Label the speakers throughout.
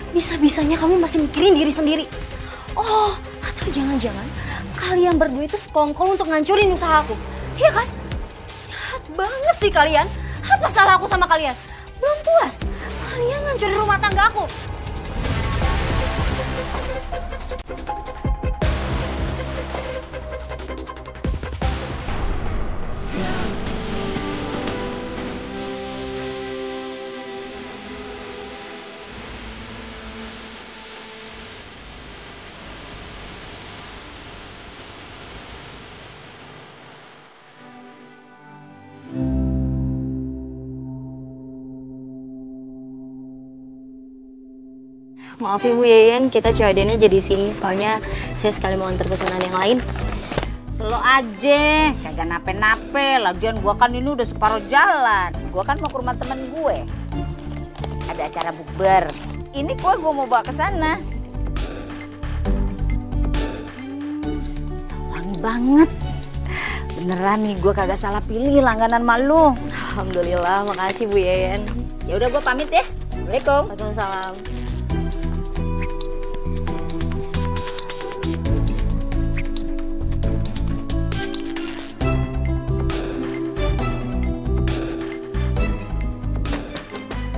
Speaker 1: Bisa-bisanya kamu masih mikirin diri sendiri. Oh, atau jangan-jangan kalian berdua itu sekongkol untuk ngancurin usaha aku. Iya kan? Jahat banget sih kalian. Apa salah aku sama kalian? Belum puas? Kalian ngancurin rumah tangga aku. Maaf ya Bu Yayan, kita COD-nya jadi sini soalnya saya sekali mau antar pesanan yang lain.
Speaker 2: Selo aja, kagak nape-nape. Lagian gua kan ini udah separuh jalan. Gua kan mau ke rumah temen gue. Ada acara bukber. Ini kue gua mau bawa ke sana. Wangi banget. Beneran nih, gua kagak salah pilih langganan malu.
Speaker 1: Alhamdulillah, makasih Bu Yayan.
Speaker 2: Ya udah gua pamit ya. Assalamualaikum.
Speaker 1: Waalaikumsalam.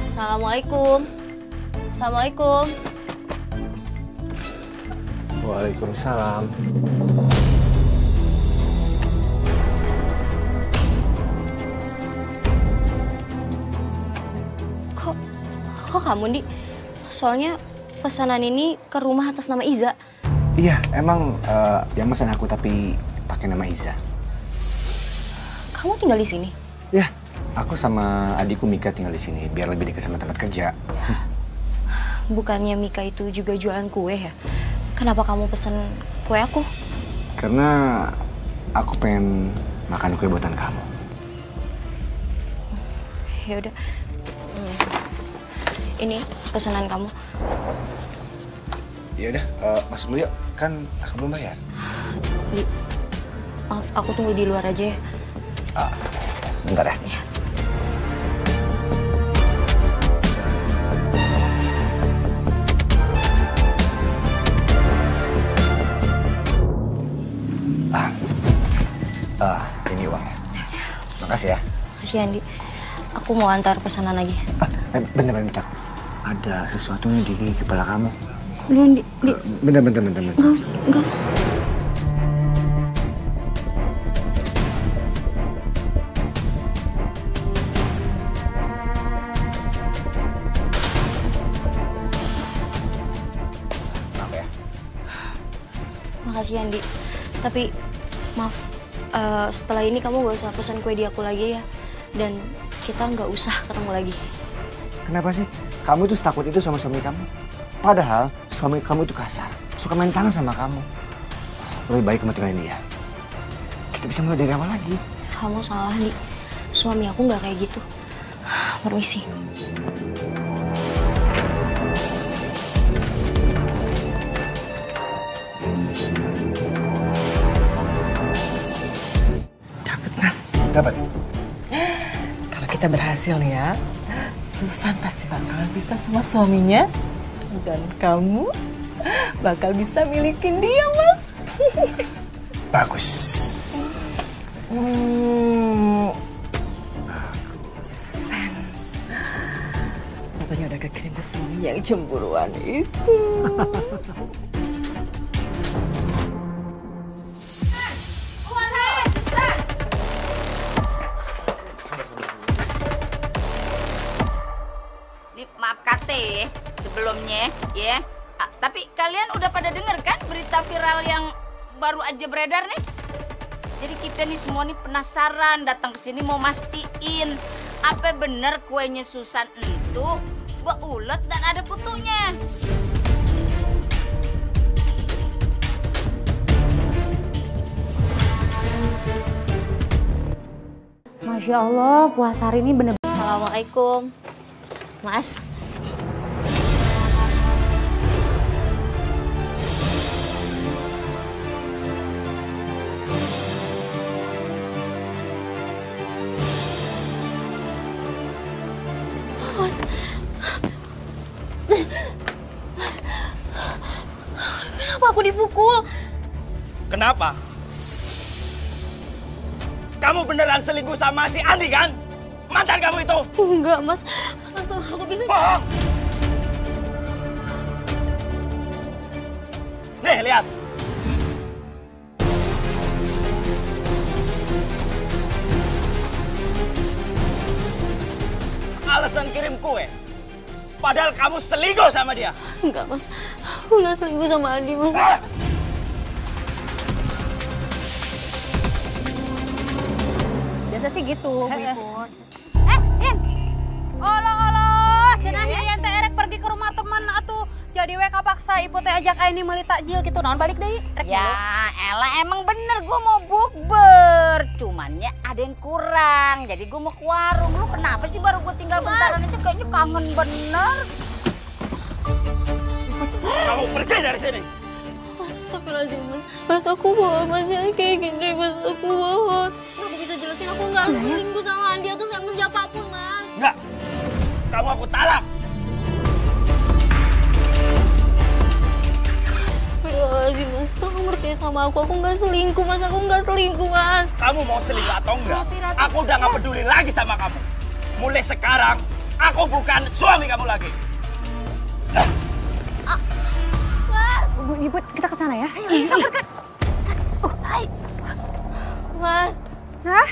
Speaker 1: Assalamualaikum. Assalamualaikum.
Speaker 3: Waalaikumsalam.
Speaker 1: Kok kamu, Di? Soalnya pesanan ini ke rumah atas nama Iza.
Speaker 3: Iya, emang yang pesan aku tapi pakai nama Iza.
Speaker 1: Kamu tinggal di sini?
Speaker 3: Ya, aku sama adikku Mika tinggal di sini biar lebih dekat sama tempat kerja.
Speaker 1: Bukannya Mika itu juga jualan kue ya? Kenapa kamu pesen kue aku?
Speaker 3: Karena aku pengen makan kue buatan kamu.
Speaker 1: Ya udah. Ini pesanan kamu.
Speaker 3: Ya udah, masuk dulu yuk. Kan aku belum bayar.
Speaker 1: Di, maaf, aku tunggu di luar aja ya.
Speaker 3: Bentar ya.
Speaker 1: Ya.
Speaker 3: Ini uangnya. Makasih ya.
Speaker 1: Makasih Andi. Aku mau antar pesanan lagi.
Speaker 3: Bentar. Ada sesuatu nih di kepala kamu.
Speaker 1: Belum, Di.
Speaker 3: Bentar.
Speaker 1: Enggak usah.
Speaker 3: Maaf ya.
Speaker 1: Makasih Andi. Tapi maaf, setelah ini kamu gak usah pesan kue di aku lagi ya. Dan kita nggak usah ketemu lagi.
Speaker 3: Kenapa sih? Kamu itu takut itu sama suami kamu? Padahal suami kamu itu kasar, suka main tangan sama kamu. Lebih baik kamu tinggalin dia. Kita bisa mulai dari awal lagi.
Speaker 1: Kamu salah, Di. Suami aku nggak kayak gitu. Permisi.
Speaker 4: Dapat, Mas.
Speaker 3: Dapat.
Speaker 4: Kalau kita berhasil nih ya, Susan pasti bakalan bisa sama suaminya. Dan kamu bakal bisa milikin dia, Mas.
Speaker 3: Bagus.
Speaker 4: Fotonya udah kekirim ke suami yang cemburuan itu.
Speaker 2: Maaf kate sebelumnya ya. Tapi kalian udah pada denger kan berita viral yang baru aja beredar nih? Jadi kita nih semua nih penasaran datang ke sini mau mastiin apa bener kuenya Susan itu gua ulet dan ada putunya.
Speaker 1: Masya Allah, puasa hari ini bener. Assalamualaikum, Mas. aku dipukul.
Speaker 5: Kenapa? Kamu beneran selingkuh sama si Andi kan? Mantan kamu itu?
Speaker 1: Enggak, Mas. Mas, aku bisa...
Speaker 5: Bohong! Nih, lihat. Alasan kirim kue. Padahal kamu selingkuh sama dia.
Speaker 1: Enggak, Mas. Aku nggak selingkuh sama Andi, Mas. Biasa sih gitu, Bu Iput.
Speaker 6: In. Oloh, cenah yang teh erek pergi ke rumah teman atuh. Jadi we kapaksa ibu teh ajak aing meuli takjil gitu. Naon balik deui?
Speaker 2: Ya, elah emang bener gue mau bukber. Cuman ya ada yang kurang. Jadi gue mau ke warung. Lu kenapa sih baru gue tinggal bentaran aja kayaknya kangen bener.
Speaker 5: Kamu pergi dari sini.
Speaker 1: Astagfirullahaladzim, Mas. Mas, aku mohon, Mas, jangan kayak gini, Mas. Aku mohon. Aku bisa jelasin, aku nggak selingkuh sama Andi atau sama siapapun, Mas.
Speaker 5: Enggak. Kamu aku talak.
Speaker 1: Astagfirullahaladzim, Mas. Tolong percaya sama aku nggak selingkuh, Mas. Aku nggak selingkuh, Mas.
Speaker 5: Kamu mau selingkuh atau enggak? Aku udah nggak peduli lagi sama kamu. Mulai sekarang, aku bukan suami kamu lagi.
Speaker 1: Bu Ibu, kita ke sana ya. Ayo, sabarkan. Mas.
Speaker 6: Hah?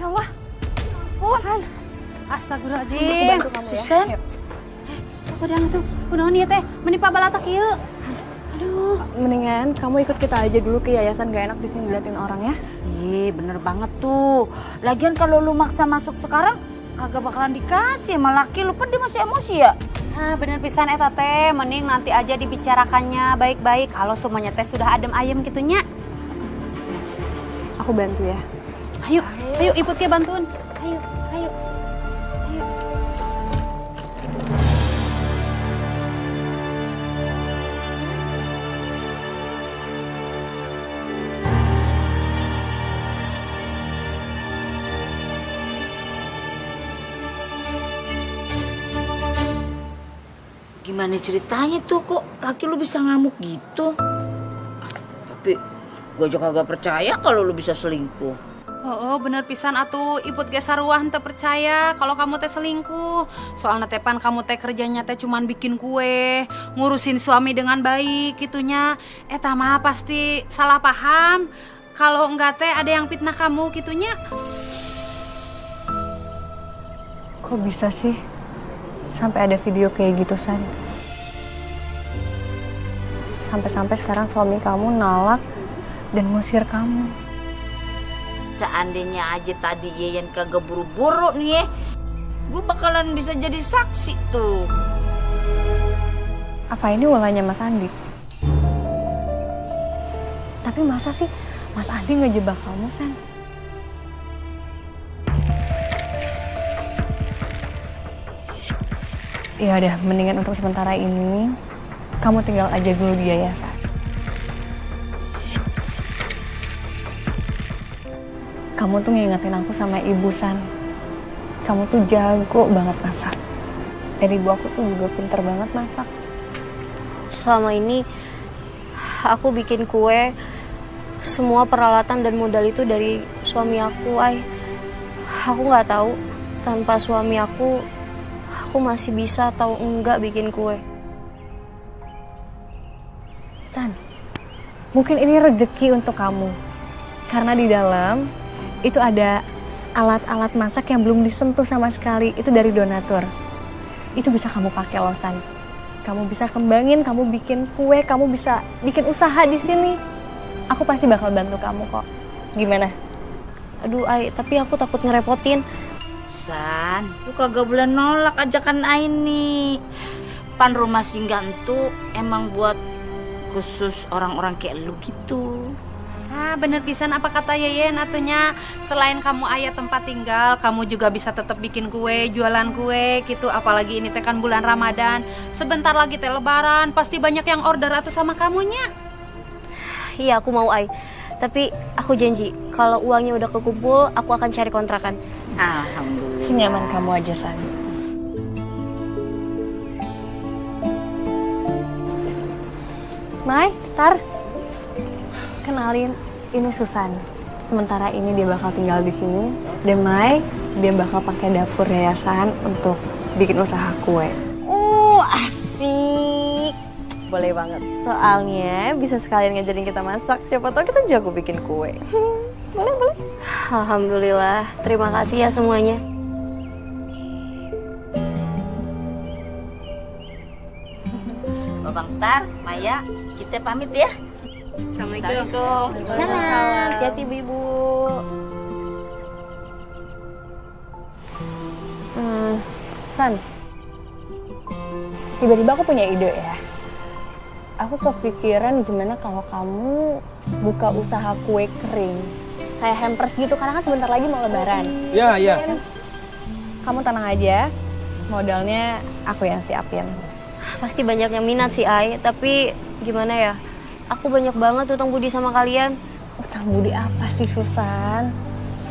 Speaker 1: Ya Allah. Ampun.
Speaker 6: Astagfirullahaladzim.
Speaker 1: Aku bantu kamu ya.
Speaker 6: Susan. Kudaang tuh, kunaon ieu teh? Menimpa balatak ieu. Aduh.
Speaker 1: Mendingan kamu ikut kita aja dulu ke yayasan, gak enak di sini diliatin orang ya.
Speaker 2: Ih, bener banget tuh. Lagian kalau lu maksa masuk sekarang, kagak bakalan dikasih sama laki lu. Kan dia masih emosi ya.
Speaker 6: Nah, bener pisan eta teh, mending nanti aja dibicarakannya baik-baik kalau semuanya teh sudah adem ayem gitunya.
Speaker 1: Aku bantu ya.
Speaker 6: Ayo, ayo Iput ke bantuin. Ayo, ayo. Ayo.
Speaker 2: Gimana ceritanya tuh kok laki lu bisa ngamuk gitu? Tapi gue juga kagak percaya kalau lu bisa selingkuh.
Speaker 6: Oh, bener pisan atuh. Iput ge saruah henteu percaya kalau kamu teh selingkuh. Soalnya teh pan kamu teh kerjanya teh cuman bikin kue, ngurusin suami dengan baik gitunya. Eta mah pasti salah paham. Kalau enggak teh ada yang fitnah kamu gitunya.
Speaker 1: Kok bisa sih? Sampai ada video kayak gitu, San. Sampai-sampai sekarang suami kamu nolak dan ngusir kamu.
Speaker 2: Seandainya aja tadi Yeyen kagak buru-buru nih ya, gue bakalan bisa jadi saksi tuh.
Speaker 1: Apa ini ulahnya Mas Andi? Tapi masa sih Mas Andi ngejebak kamu, San? Ya udah, mendingan untuk sementara ini kamu tinggal aja dulu di yayasan. Kamu tuh ngingetin aku sama ibu, San. Kamu tuh jago banget masak. Dan ibu aku tuh juga pinter banget masak. Selama ini aku bikin kue, semua peralatan dan modal itu dari suami aku, Ay. Aku nggak tahu tanpa suami aku masih bisa atau enggak bikin kue. San, mungkin ini rezeki untuk kamu. Karena di dalam itu ada alat-alat masak yang belum disentuh sama sekali. Itu dari donatur. Itu bisa kamu pakai loh, San. Kamu bisa kembangin, kamu bikin kue, kamu bisa bikin usaha di sini. Aku pasti bakal bantu kamu kok. Gimana? Aduh, Ay, tapi aku takut ngerepotin.
Speaker 2: San, lu kagak boleh nolak ajakan Aini. Pan rumah singgah itu emang buat khusus orang-orang kayak lu gitu.
Speaker 6: Ah, bener pisan apa kata Yeyen atunya. Selain kamu aya tempat tinggal, kamu juga bisa tetap bikin kue, jualan kue gitu. Apalagi ini teh kan bulan Ramadan. Sebentar lagi teh lebaran, pasti banyak yang order atuh sama kamunya.
Speaker 1: Iya, aku mau, Ay. Tapi aku janji, kalau uangnya udah kekumpul, aku akan cari kontrakan.
Speaker 2: Alhamdulillah.
Speaker 1: Senyaman kamu aja, San. Mai, Tar,
Speaker 7: Kenalin, ini Susan. Sementara ini dia bakal tinggal di sini. Dan Mai, dia bakal pakai dapur yayasan untuk bikin usaha kue.
Speaker 4: Asik.
Speaker 7: Boleh banget. Soalnya bisa sekalian ngajarin kita masak. Siapa tahu kita jago bikin kue. Boleh.
Speaker 1: Alhamdulillah, terima kasih ya semuanya.
Speaker 2: Bang Tar, Maya, kita pamit ya. Assalamualaikum.
Speaker 7: Salam. Hati-hati Ibu. San, tiba-tiba aku punya ide ya. Aku kepikiran gimana kalau kamu buka usaha kue kering. Kayak hampers gitu, karena kan sebentar lagi mau lebaran.
Speaker 5: Iya.
Speaker 7: Kamu tenang aja, modalnya aku yang siapin.
Speaker 1: Pasti banyak yang minat sih, Ai. Tapi gimana ya? Aku banyak banget utang budi sama kalian.
Speaker 7: Utang budi apa sih, Susan?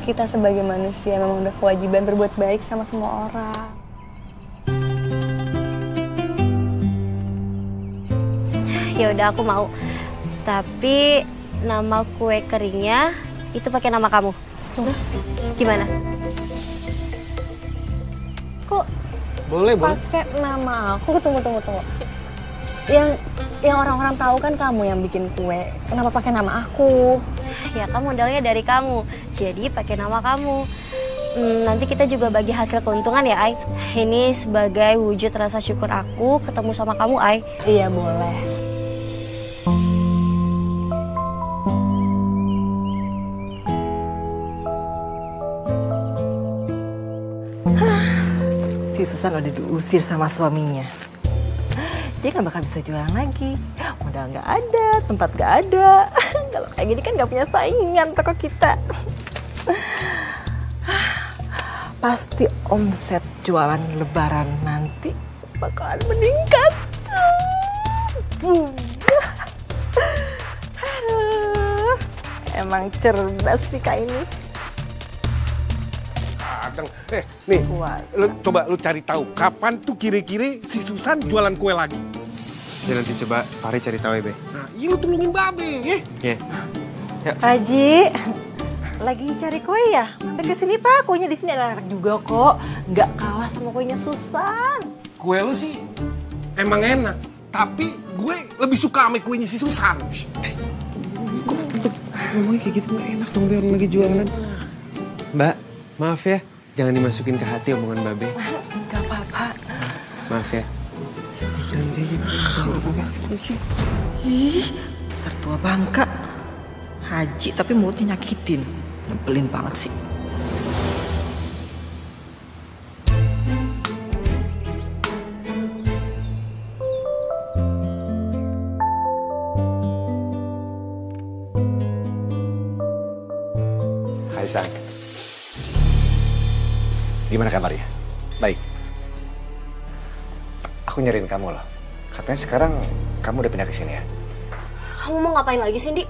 Speaker 7: Kita sebagai manusia memang udah kewajiban berbuat baik sama semua orang.
Speaker 1: Ya udah, aku mau. Tapi nama kue keringnya itu pakai nama kamu. Gimana?
Speaker 7: Kok
Speaker 5: Boleh.
Speaker 7: pakai nama aku? Tunggu. Yang orang-orang tahu kan kamu yang bikin kue. Kenapa pakai nama aku?
Speaker 1: Ya kan modalnya dari kamu. Jadi pakai nama kamu. Nanti kita juga bagi hasil keuntungan ya, Ai. Ini sebagai wujud rasa syukur aku ketemu sama kamu, Ai.
Speaker 7: Iya, boleh.
Speaker 4: Si Susan udah diusir sama suaminya. Dia nggak bakal bisa jualan lagi. Modal nggak ada, tempat nggak ada. Kalau kayak gini kan nggak punya saingan toko kita. Pasti omset jualan lebaran nanti bakalan meningkat. Emang cerdas nih Kak ini.
Speaker 8: Nih, coba lu cari tahu kapan tuh kira-kira si Susan jualan kue lagi.
Speaker 3: Ya nanti coba Fahri cari tahu ya, Be.
Speaker 8: Nah, iya lu tolongin Babe, ya.
Speaker 3: Iya.
Speaker 4: Haji, lagi cari kue ya? Mampir ke sini Pak, kuenya di sini enak juga kok. Nggak kalah sama kuenya Susan.
Speaker 8: Kue lu sih emang enak, tapi gue lebih suka sama kuenya si Susan.
Speaker 3: Ngomongnya kayak gitu nggak enak dong, Be, orang lagi jualan. Mbak, maaf ya. Jangan dimasukin ke hati omongan Babe.
Speaker 4: Gak apa-apa.
Speaker 3: Maaf ya. Jangan kayak gitu.
Speaker 4: Ih, dasar tua bangka. Haji tapi mulutnya nyakitin. Nyebelin banget sih.
Speaker 3: Hai, San. Gimana kabarnya? Baik. Aku nyariin kamu loh. Katanya sekarang kamu udah pindah ke sini ya?
Speaker 1: Kamu mau ngapain lagi, Cindy?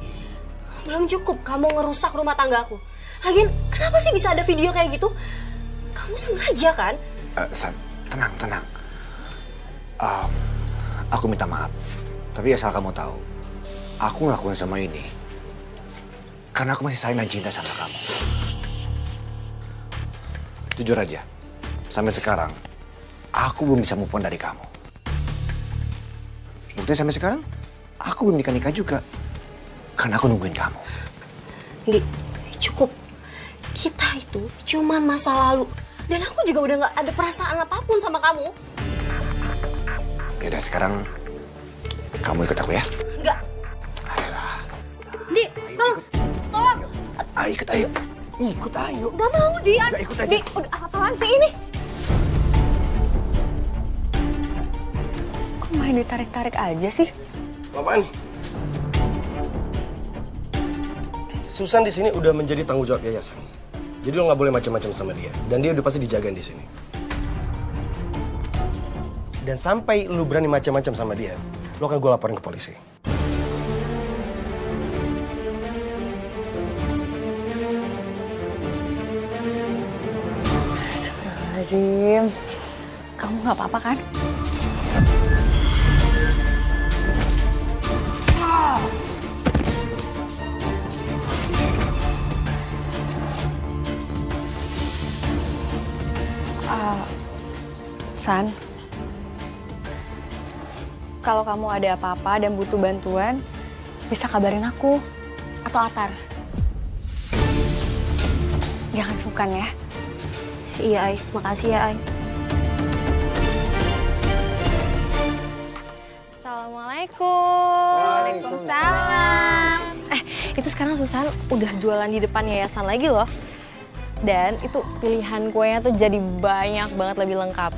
Speaker 1: Belum cukup kamu ngerusak rumah tangga aku. Lagian, kenapa sih bisa ada video kayak gitu? Kamu sengaja kan?
Speaker 3: San, tenang. Aku minta maaf. Tapi asal kamu tahu, aku ngelakuin semua ini karena aku masih sayang dan cinta sama kamu. Jujur aja, sampai sekarang aku belum bisa move on dari kamu. Buktinya sampai sekarang aku belum nikah juga karena aku nungguin kamu.
Speaker 1: Di, cukup. Kita itu cuman masa lalu. Dan aku juga udah gak ada perasaan apapun sama kamu.
Speaker 3: Yaudah, sekarang kamu ikut aku ya.
Speaker 1: Enggak.
Speaker 3: Ayolah.
Speaker 1: Di, tolong.
Speaker 3: Ayo ikut, ayo.
Speaker 8: Ikut ayo.
Speaker 1: Gak mau, Di.
Speaker 8: Gak ikut aja.
Speaker 1: Di, udah apaan sih ini?
Speaker 7: Kok main ditarik-tarik aja sih?
Speaker 5: Apaan? Susan di sini udah menjadi tanggung jawab yayasan. Jadi lo nggak boleh macam-macam sama dia. Dan dia udah pasti dijagain di sini. Dan sampai lu berani macam-macam sama dia, lo akan gue laporin ke polisi.
Speaker 7: Azim, kamu nggak apa-apa kan? San, kalau kamu ada apa-apa dan butuh bantuan, bisa kabarin aku atau Atar. Jangan sungkan ya.
Speaker 1: Iya, Ai. Makasih ya, Ai.
Speaker 7: Assalamualaikum.
Speaker 1: Waalaikumsalam.
Speaker 7: Itu sekarang Susan udah jualan di depan yayasan lagi loh. Dan itu pilihan kuenya tuh jadi banyak banget, lebih lengkap.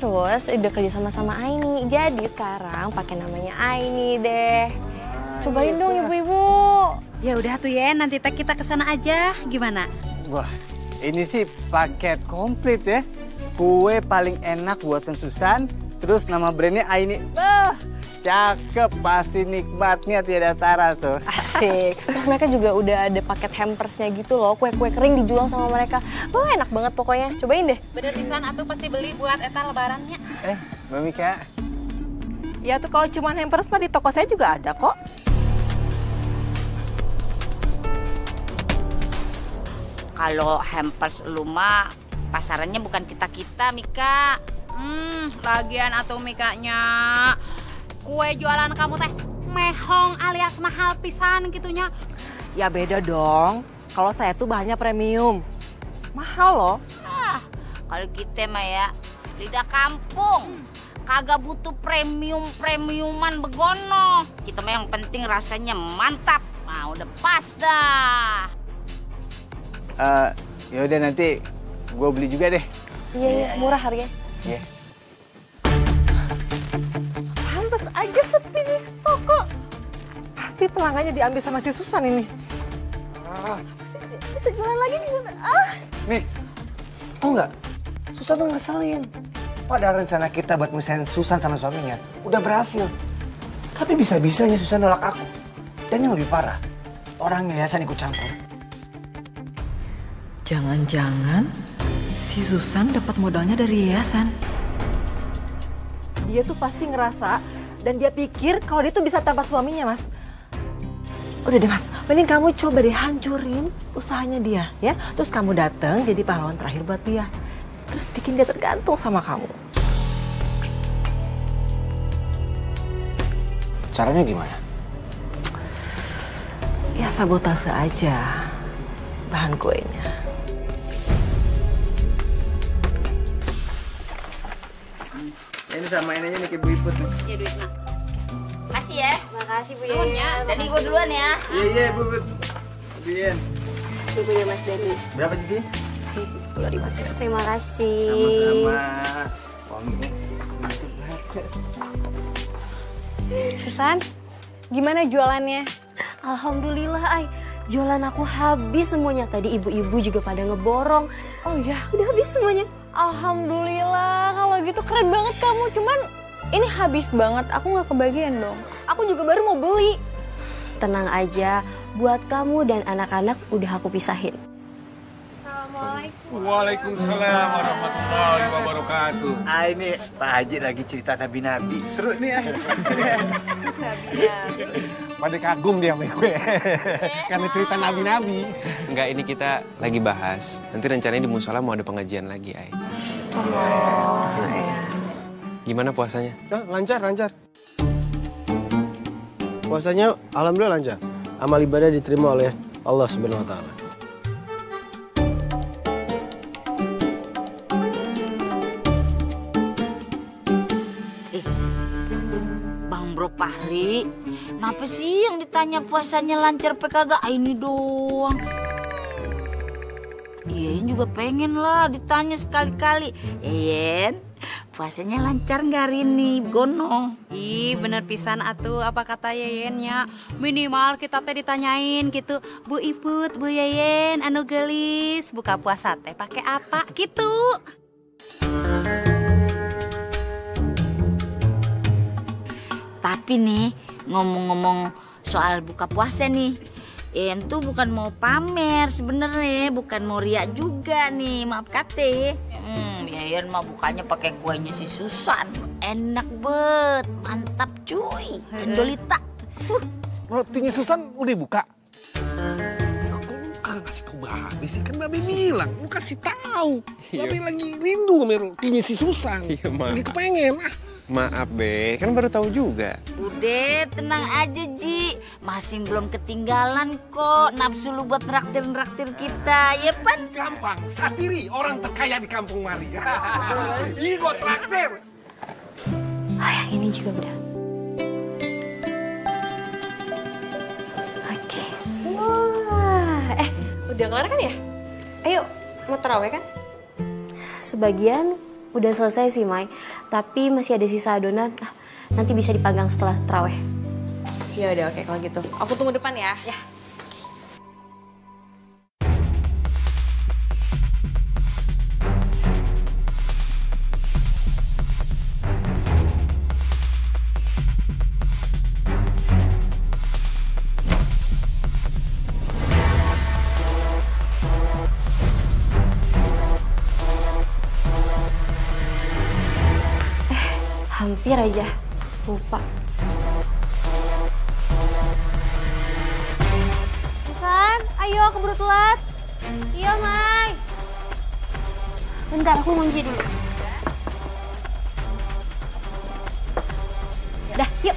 Speaker 7: Terus udah kerja sama Aini. Jadi sekarang pakai namanya Aini deh. Cobain dong ibu-ibu.
Speaker 6: Ya udah tuh ya, nanti kita kesana aja. Gimana?
Speaker 9: Wah, ini sih paket komplit ya. Kue paling enak buatan Susan, terus nama brandnya Aini. Cakep, pasti nikmatnya tiada tara tuh.
Speaker 7: Asik. Terus mereka juga udah ada paket hampersnya gitu loh. Kue-kue kering dijual sama mereka. Wah, enak banget pokoknya. Cobain deh.
Speaker 6: Bener pisan, atuh pasti beli buat eta lebarannya.
Speaker 9: Mbak Mika.
Speaker 4: Ya tuh kalau cuma hampers mah di toko saya juga ada kok.
Speaker 2: Kalau hampers lu mah pasarannya bukan kita-kita, Mika.
Speaker 6: Lagian atuh Mikanya. Kue jualan kamu teh mehong alias mahal pisan gitunya.
Speaker 4: Ya beda dong. Kalau saya tuh bahannya premium. Mahal loh.
Speaker 2: Kalau kita mah ya lidah kampung. Kagak butuh premiuman begono. Kita mah yang penting rasanya mantap. Nah, udah pas dah.
Speaker 9: Ya udah nanti gue beli juga deh.
Speaker 7: Iya, murah harganya.
Speaker 9: Iya.
Speaker 4: Pantes aja sepi nih toko. Pasti pelanggannya diambil sama si Susan ini. Bisa jualan lagi nih.
Speaker 3: Nih, tau nggak? Susan tuh ngeselin. Padahal rencana kita buat misahin Susan sama suaminya udah berhasil. Tapi bisa-bisanya Susan nolak aku. Dan yang lebih parah, orang yayasan ikut campur.
Speaker 4: Jangan-jangan si Susan dapat modalnya dari yayasan. Dia tuh pasti ngerasa dan dia pikir kalau dia tuh bisa tanpa suaminya, Mas. Udah deh, Mas. Mending kamu coba deh hancurin usahanya dia, ya. Terus kamu datang jadi pahlawan terakhir buat dia. Terus bikin dia tergantung sama kamu.
Speaker 3: Caranya gimana?
Speaker 4: Ya sabotase aja bahan kuenya.
Speaker 9: Ini sama ini aja nih kayak Bu Iput nih.
Speaker 2: Ya duit mah. Makasih ya.
Speaker 1: Makasih Bu
Speaker 2: Nuhun ya. Jadi gue duluan ya.
Speaker 9: Iya Bu Iput. Bien.
Speaker 1: Ibu ya Mas Dedi.
Speaker 9: Berapa jadi?
Speaker 1: 10.000. Terima kasih.
Speaker 9: Sama-sama. Wanginya.
Speaker 7: Susan, gimana jualannya?
Speaker 1: Alhamdulillah, Ai. Jualan aku habis semuanya. Tadi ibu-ibu juga pada ngeborong.
Speaker 7: Oh iya,
Speaker 1: Udah habis semuanya.
Speaker 7: alhamdulillah. Kalau gitu keren banget kamu. Cuman ini habis banget. Aku nggak kebagian dong. Aku juga baru mau beli.
Speaker 1: Tenang aja, buat kamu dan anak-anak udah aku pisahin.
Speaker 7: Assalamualaikum.
Speaker 8: Waalaikumsalam warahmatullahi wabarakatuh.
Speaker 9: Ini Pak Haji lagi cerita nabi-nabi. Seru nih ya.
Speaker 8: Pada kagum dia sama gue. Karena cerita nabi-nabi.
Speaker 10: Enggak, ini kita lagi bahas. Nanti rencananya di musola mau ada pengajian lagi, Ai. Gimana puasanya?
Speaker 11: Lancar. Puasanya alhamdulillah lancar. Amal ibadah diterima oleh Allah Subhanahu wa taala.
Speaker 2: Bang Bro Fahri, kenapa sih yang ditanya puasanya lancar kagak ini doang? Iyen juga pengen lah ditanya sekali-kali. Iyen, puasanya lancar nggak hari ini, Gono?
Speaker 6: Ih, bener pisan atuh apa kata Yeyennya. Minimal kita teh ditanyain gitu, Bu Iput, Bu Yeyen, anu gelis, buka puasa teh pakai apa gitu.
Speaker 2: Tapi nih, ngomong-ngomong soal buka puasa nih, Iyen tuh bukan mau pamer sebenarnya, bukan mau riak juga nih, maaf kate. Iyen mah bukanya pakai kuenya si Susan. Enak bet, mantap cuy. Anjolita.
Speaker 8: Rotinya Susan udah buka.
Speaker 3: Aku kagak ngasih
Speaker 8: Kok Babe sih? Kan Babe bilang, lu kasih tahu. Babe lagi rindu sama rotinya si Susan.
Speaker 10: Iya, maaf.
Speaker 8: Lagi kepengen.
Speaker 10: Maaf, Be. Kan baru tahu juga.
Speaker 2: Udah, tenang aja, Ji. Masih belum ketinggalan kok nafsu lu buat nraktir-nraktir kita, ya Pan?
Speaker 8: Gampang, Satiri, orang terkaya di kampung Mari. Ini gua traktir.
Speaker 1: Yang ini juga udah. Oke.
Speaker 7: Wah, udah kelar kan ya? Ayo, mau taraweh kan?
Speaker 1: Sebagian udah selesai sih, Mai. Tapi masih ada sisa adonan. Nanti bisa dipanggang setelah taraweh.
Speaker 7: Ya udah, oke kalau gitu. Aku tunggu depan ya. Ya.
Speaker 1: Hampir aja. Lupa. Susan, ayo keburu telat. Iya, Mai. Bentar, aku ngunci dulu. Dah, yuk.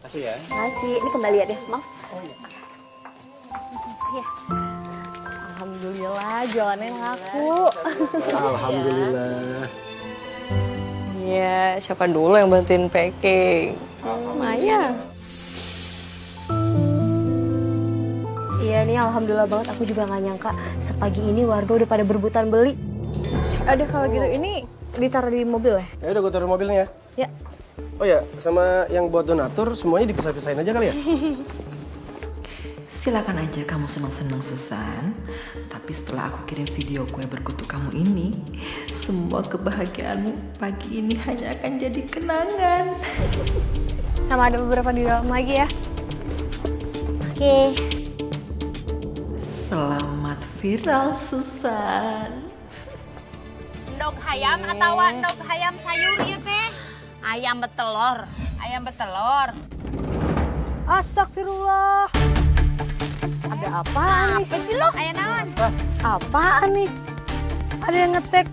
Speaker 11: Makasih ya.
Speaker 1: Makasih. Ini kembali ya deh, maaf.
Speaker 11: Oh iya.
Speaker 1: Ya.
Speaker 7: Alhamdulillah jualannya laku.
Speaker 11: Alhamdulillah.
Speaker 7: Iya, siapa dulu yang bantuin packing? Maya.
Speaker 1: Iya nih, alhamdulillah banget. Aku juga gak nyangka sepagi ini warga udah pada berebutan beli.
Speaker 7: Ada kalau gitu ini ditaruh di mobil ya?
Speaker 11: Ya udah gue taruh mobilnya.
Speaker 7: Ya.
Speaker 11: Oh ya, sama yang buat donatur semuanya dipisah-pisahin aja kali ya?
Speaker 12: Silakan aja kamu senang-senang Susan. Tapi setelah aku kirim video kue berkutu kamu ini, semua kebahagiaanmu pagi ini hanya akan jadi kenangan.
Speaker 7: Sama ada beberapa di dalam lagi ya. Oke.
Speaker 12: Selamat viral Susan.
Speaker 2: Endog hayam atau endog hayam sayur ya teh? Ayam betelor. Ayam betelor.
Speaker 4: Astagfirullah. Ada apa nih?
Speaker 2: Apa sih lo? Ayam naon?
Speaker 4: Apaan nih? Ada yang ngetek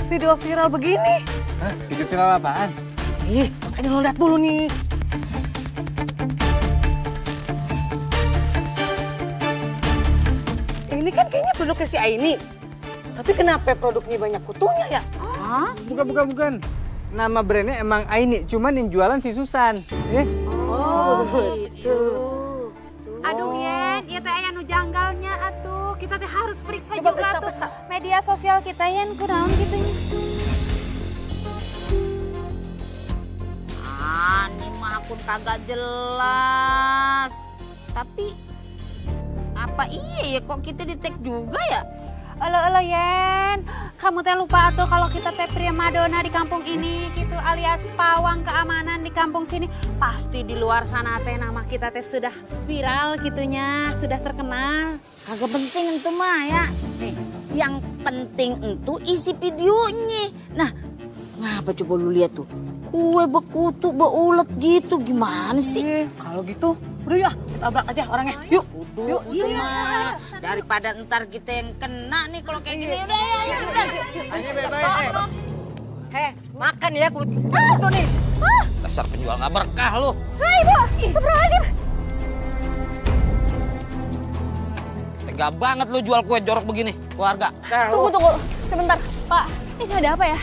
Speaker 4: video viral begini.
Speaker 9: Hah? Video viral apaan?
Speaker 4: Ih, ini lo lihat dulu nih. Ini kan kayaknya produknya si Aini. Tapi kenapa produknya banyak kutunya ya?
Speaker 9: Hah? Bukan. Nama brandnya emang Aini, cuman yang jualan si Susan.
Speaker 4: Oh, gitu.
Speaker 6: Aduh, Yen, ieu teh aya nu janggalnya atuh. kita teh harus periksa
Speaker 4: Coba
Speaker 6: juga
Speaker 4: periksa.
Speaker 6: media sosial kita yang kunaon gitu.
Speaker 2: Ini mah akun kagak jelas. Tapi apa iya ya kok kita di tag juga ya?
Speaker 6: Elo Yen, kamu teh lupa atuh kalau kita teh primadona di kampung ini gitu, alias pawang keamanan di kampung sini. Pasti di luar sana teh nama kita teh sudah viral gitunya, sudah terkenal.
Speaker 2: Kagak penting itu mah ya. Yang penting itu isi videonya. Nah, ngapa coba lu lihat tuh? Kue bekutu, beulet gitu, gimana sih?
Speaker 6: Kalau gitu, udah ya, tabrak aja orangnya. Yuk,
Speaker 2: yuk, iya. Daripada ntar kita yang kena nih kalau kayak gini. Udah, ya, udah.
Speaker 4: Makan ya kutu nih.
Speaker 5: Dasar penjual nggak berkah lu.
Speaker 1: Hai, Ibu. Astagfirullahaladzim.
Speaker 5: Tega banget lu jual kue jorok begini, keluarga.
Speaker 1: Tunggu. Sebentar, Pak. Ini ada apa ya?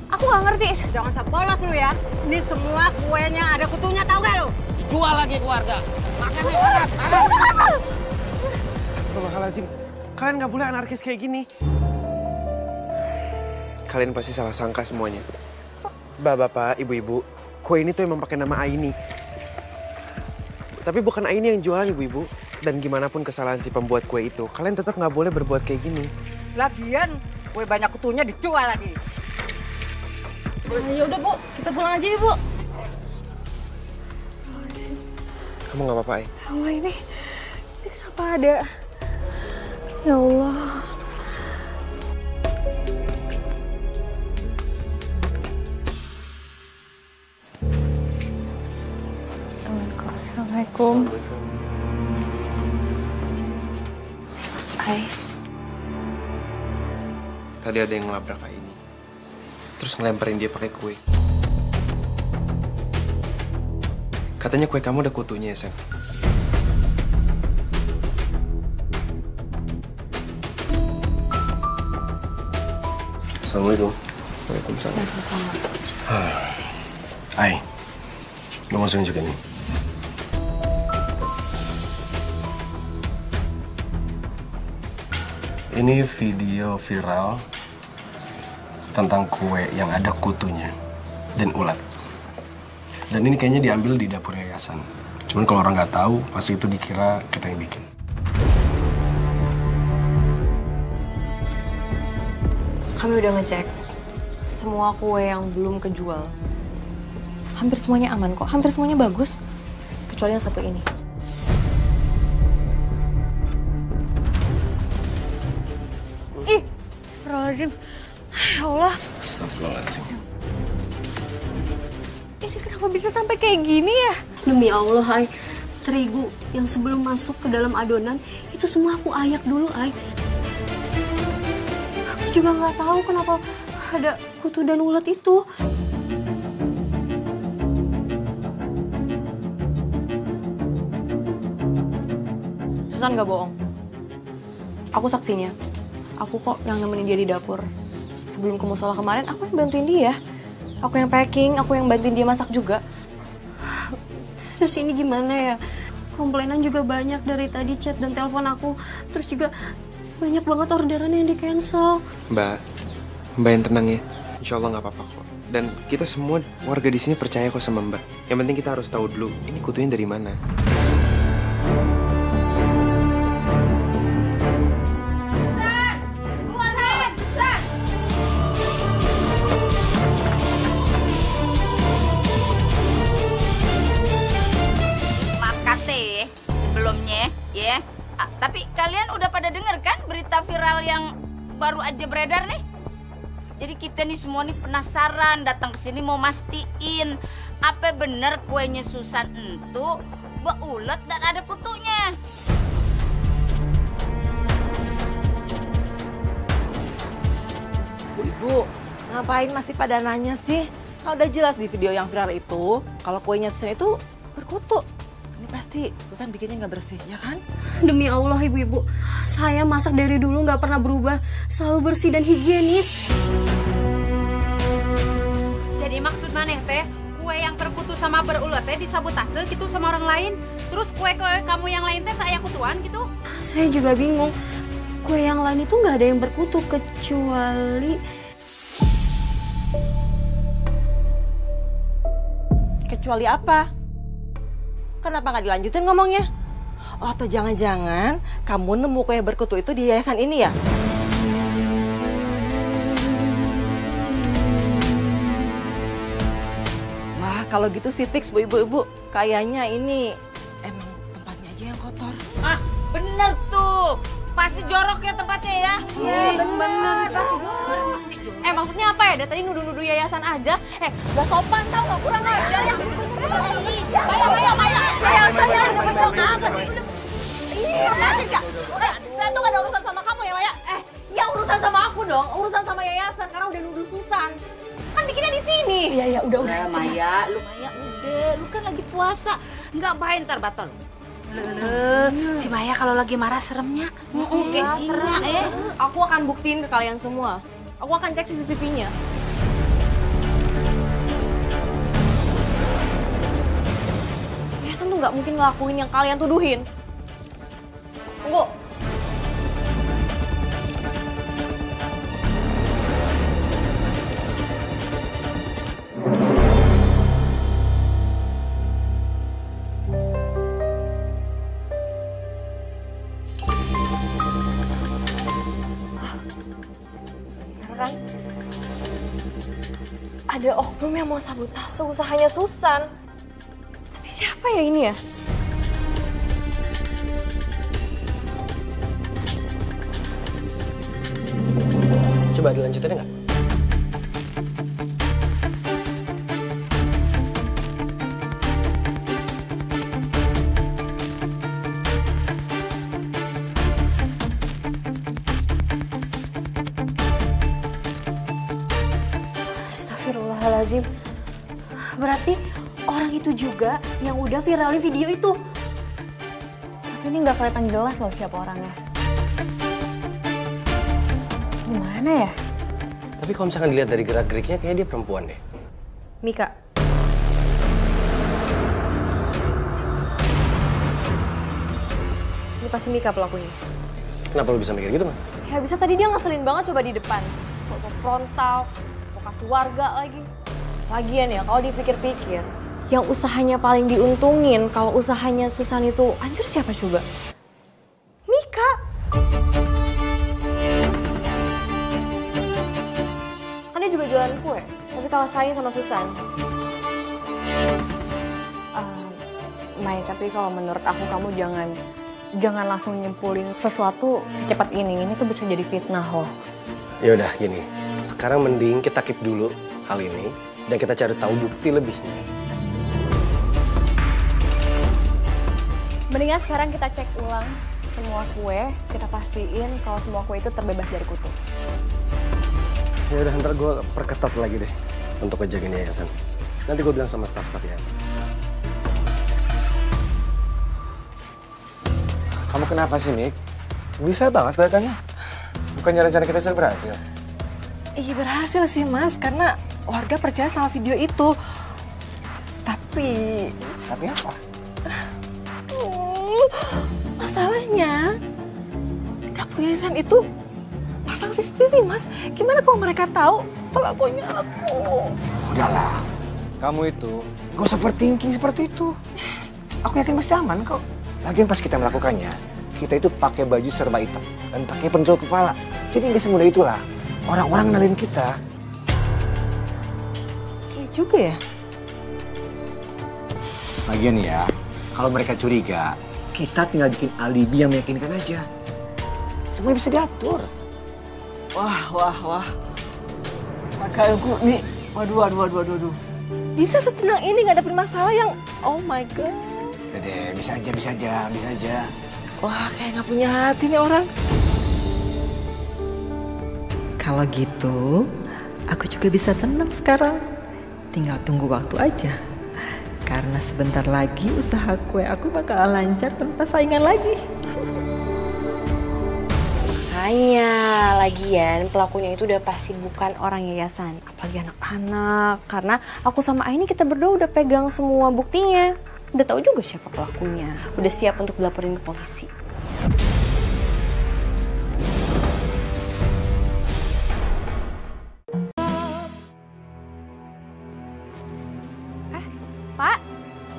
Speaker 1: Aku nggak ngerti.
Speaker 4: Jangan sepolos lu ya. Ini semua kuenya ada kutunya, tahu gak lu?
Speaker 5: Jual lagi keluarga. Makan nih, makan.
Speaker 8: Astagfirullahaladzim. Kalian nggak boleh anarkis kayak gini. Kalian pasti salah sangka semuanya. Bapak, ibu-ibu, kue ini tuh emang pakai nama Aini. Tapi bukan Aini yang jualan, ibu-ibu. Dan gimana pun kesalahan si pembuat kue itu, kalian tetap nggak boleh berbuat kayak gini.
Speaker 4: Lagian kue banyak kutunya dijual lagi.
Speaker 1: Ya udah, Bu. Kita pulang aja ya, Bu.
Speaker 8: Kamu nggak apa-apa, Ai?
Speaker 1: Allah, ini kenapa ada? Ya Allah. Assalamualaikum. Hai.
Speaker 10: Tadi ada yang ngelabrak Aini. Terus ngelemparin dia pakai kue. Katanya kue kamu ada kutunya ya, Sam?
Speaker 11: Assalamualaikum.
Speaker 10: Waalaikumsalam.
Speaker 11: Hai. Lo mau juga nih? Ini video viral tentang kue yang ada kutunya dan ulat. Dan ini kayaknya diambil di dapur yayasan. Cuman kalau orang nggak tahu, pasti itu dikira kita yang bikin.
Speaker 7: Kami udah ngecek semua kue yang belum kejual. Hampir semuanya aman kok, hampir semuanya bagus. Kecuali yang satu ini.
Speaker 1: Ih, Astagfirullahaladzim. Ya Allah.
Speaker 11: Astagfirullahaladzim.
Speaker 1: Ini kenapa bisa sampai kayak gini ya? Demi Allah, Ai. Terigu yang sebelum masuk ke dalam adonan, itu semua aku ayak dulu, Ai. Aku juga nggak tahu kenapa ada kutu dan ulat itu.
Speaker 7: Susan nggak bohong. Aku saksinya. Aku kok yang nemenin dia di dapur. Sebelum ke musola kemarin, aku yang bantuin dia. Aku yang packing, aku yang bantuin dia masak juga.
Speaker 1: Terus ini gimana ya? Komplainan juga banyak dari tadi, chat dan telepon aku. Terus juga banyak banget orderan yang di-cancel.
Speaker 10: Mbak yang tenang ya. Insya Allah nggak apa-apa kok. Dan kita semua warga di sini percaya kok sama Mbak. Yang penting kita harus tahu dulu, ini kutunya dari mana.
Speaker 2: Sebelumnya, ya. Tapi kalian udah pada denger kan berita viral yang baru aja beredar nih? Jadi kita nih semua nih penasaran datang ke sini mau mastiin apa bener kuenya Susan itu beulet dan ada kutunya.
Speaker 4: Ibu, ngapain masih pada nanya sih? Kan udah jelas di video yang viral itu kalau kuenya Susan itu berkutu. Ini pasti Susan bikinnya nggak bersih, ya kan?
Speaker 1: Demi Allah, ibu-ibu, saya masak dari dulu nggak pernah berubah, selalu bersih dan higienis.
Speaker 6: Jadi maksud maneh teh, kue yang berkutu sama berulet teh disabotase gitu sama orang lain? Terus kue-kue kamu yang lain teh kayak kutuan gitu?
Speaker 1: Saya juga bingung. kue yang lain itu nggak ada yang berkutu kecuali...
Speaker 4: Kecuali apa? Kenapa nggak dilanjutin ngomongnya? Oh, atau jangan-jangan kamu nemu kue berkutu itu di yayasan ini ya? Wah, kalau gitu sih fix Bu Ibu-ibu. Kayaknya ini emang tempatnya aja yang kotor.
Speaker 2: Ah, bener tuh. Pasti jorok ya tempatnya ya.
Speaker 7: Iya, bener. Maksudnya apa ya? Dari tadi nuduh-nuduh yayasan aja. Gak sopan tau, gak kurang ajar ya. Maya. Yayasannya ada bencok apa sih?
Speaker 4: Iya, ngerti gak? Saya tuh gak ada urusan sama kamu ya, Maya.
Speaker 7: Ya urusan sama aku dong. Urusan sama yayasan karena udah nuduh Susan. Kan bikinnya di sini.
Speaker 4: Iya, udah.
Speaker 2: Maya, udah. Lu kan lagi puasa. Nggak baik ntar batal.
Speaker 6: Si Maya kalau lagi marah seremnya.
Speaker 7: Kayak singa Aku akan buktiin ke kalian semua. Aku akan cek CCTV-nya. Yayasan tuh nggak mungkin ngelakuin yang kalian tuduhin. Tunggu. Kan? Ada oknum yang mau sabotase usahanya Susan. Tapi siapa ya ini ya?
Speaker 11: Coba dilanjutin nggak?
Speaker 1: Astagfirullahaladzim. Berarti orang itu juga yang udah viralin video itu. Tapi ini nggak kelihatan jelas loh siapa orangnya. Gimana ya?
Speaker 11: Tapi kalau misalkan dilihat dari gerak-geriknya, kayaknya dia perempuan deh.
Speaker 7: Mika. Ini pasti Mika pelakunya.
Speaker 11: Kenapa lu bisa mikir gitu, Man?
Speaker 7: Ya bisa, tadi dia ngeselin banget coba di depan. Foto frontal, lokasi warga lagi. Lagian ya, kalau dipikir-pikir, yang usahanya paling diuntungin kalau usahanya Susan itu hancur siapa coba? Mika. Kan dia juga jualan kue, tapi kalah saing sama Susan. Mai, tapi kalau menurut aku kamu jangan langsung nyimpulin sesuatu secepat ini. Ini tuh bisa jadi fitnah loh.
Speaker 11: Ya udah gini, sekarang mending kita keep dulu hal ini dan kita cari tahu bukti lebihnya.
Speaker 7: Mendingan sekarang kita cek ulang semua kue, kita pastiin kalau semua kue itu terbebas dari kutu.
Speaker 11: Ya udah, ntar gue perketat lagi deh untuk ngejagain yayasan. Nanti gue bilang sama staf-staf yayasan.
Speaker 3: Kamu kenapa sih, Nick? Bisa banget kelihatannya. Bukannya rencana kita sudah berhasil?
Speaker 4: Iya berhasil sih, Mas, karena warga percaya sama video itu. Tapi
Speaker 3: apa?
Speaker 4: Masalahnya dapur yayasan itu pasang CCTV, Mas. Gimana kalau mereka tahu pelakunya aku?
Speaker 3: Udahlah, kamu itu gak usah overthinking seperti itu. Aku yakin masih aman kok. Lagian pas kita melakukannya, kita itu pakai baju serba hitam dan pakai pentul kepala. Jadi nggak semudah itulah orang-orang kenalin kita.
Speaker 4: Iya juga ya.
Speaker 3: Lagian ya, kalau mereka curiga, kita tinggal bikin alibi yang meyakinkan aja. Semuanya bisa diatur.
Speaker 4: Wah. Makanya nih, waduh. Bisa setenang ini ngadepin masalah yang, oh my god.
Speaker 3: Udah deh, bisa aja.
Speaker 4: Wah, kayak nggak punya hati nih orang.
Speaker 12: Kalau gitu, aku juga bisa tenang sekarang. Tinggal tunggu waktu aja. Karena sebentar lagi usaha kue aku bakal lancar tanpa saingan lagi.
Speaker 7: Makanya, lagian pelakunya itu udah pasti bukan orang yayasan. Apalagi anak-anak. Karena aku sama Aini kita berdua udah pegang semua buktinya. Udah tahu juga siapa pelakunya. Udah siap untuk dilaporin ke polisi.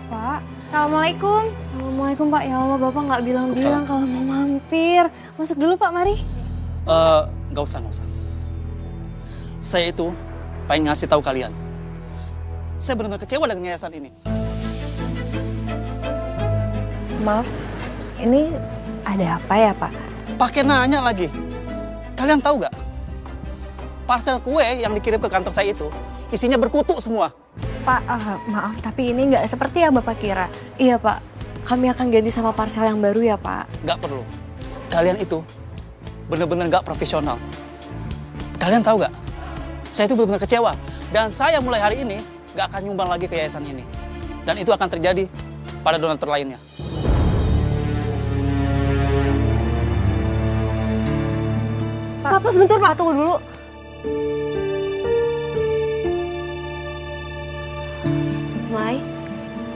Speaker 7: Pak. Assalamualaikum. Assalamualaikum Pak. Ya Allah, Bapak nggak bilang-bilang kalau mau mampir. Masuk dulu Pak, mari.
Speaker 13: Nggak usah. Saya itu pengen ngasih tahu kalian. Saya benar-benar kecewa dengan yayasan ini.
Speaker 7: Maaf, ini ada apa ya Pak?
Speaker 13: Pakai nanya lagi. Kalian tahu nggak? Parcel kue yang dikirim ke kantor saya itu isinya berkutu semua.
Speaker 7: Pak, maaf tapi ini nggak seperti yang Bapak kira. Iya Pak, kami akan ganti sama parcel yang baru ya Pak.
Speaker 13: Nggak perlu. Kalian itu benar-benar nggak profesional. Kalian tahu nggak? Saya itu benar-benar kecewa. Dan saya mulai hari ini nggak akan nyumbang lagi ke yayasan ini. Dan itu akan terjadi pada donatur lainnya.
Speaker 7: Pak, sebentar Pak, tunggu dulu.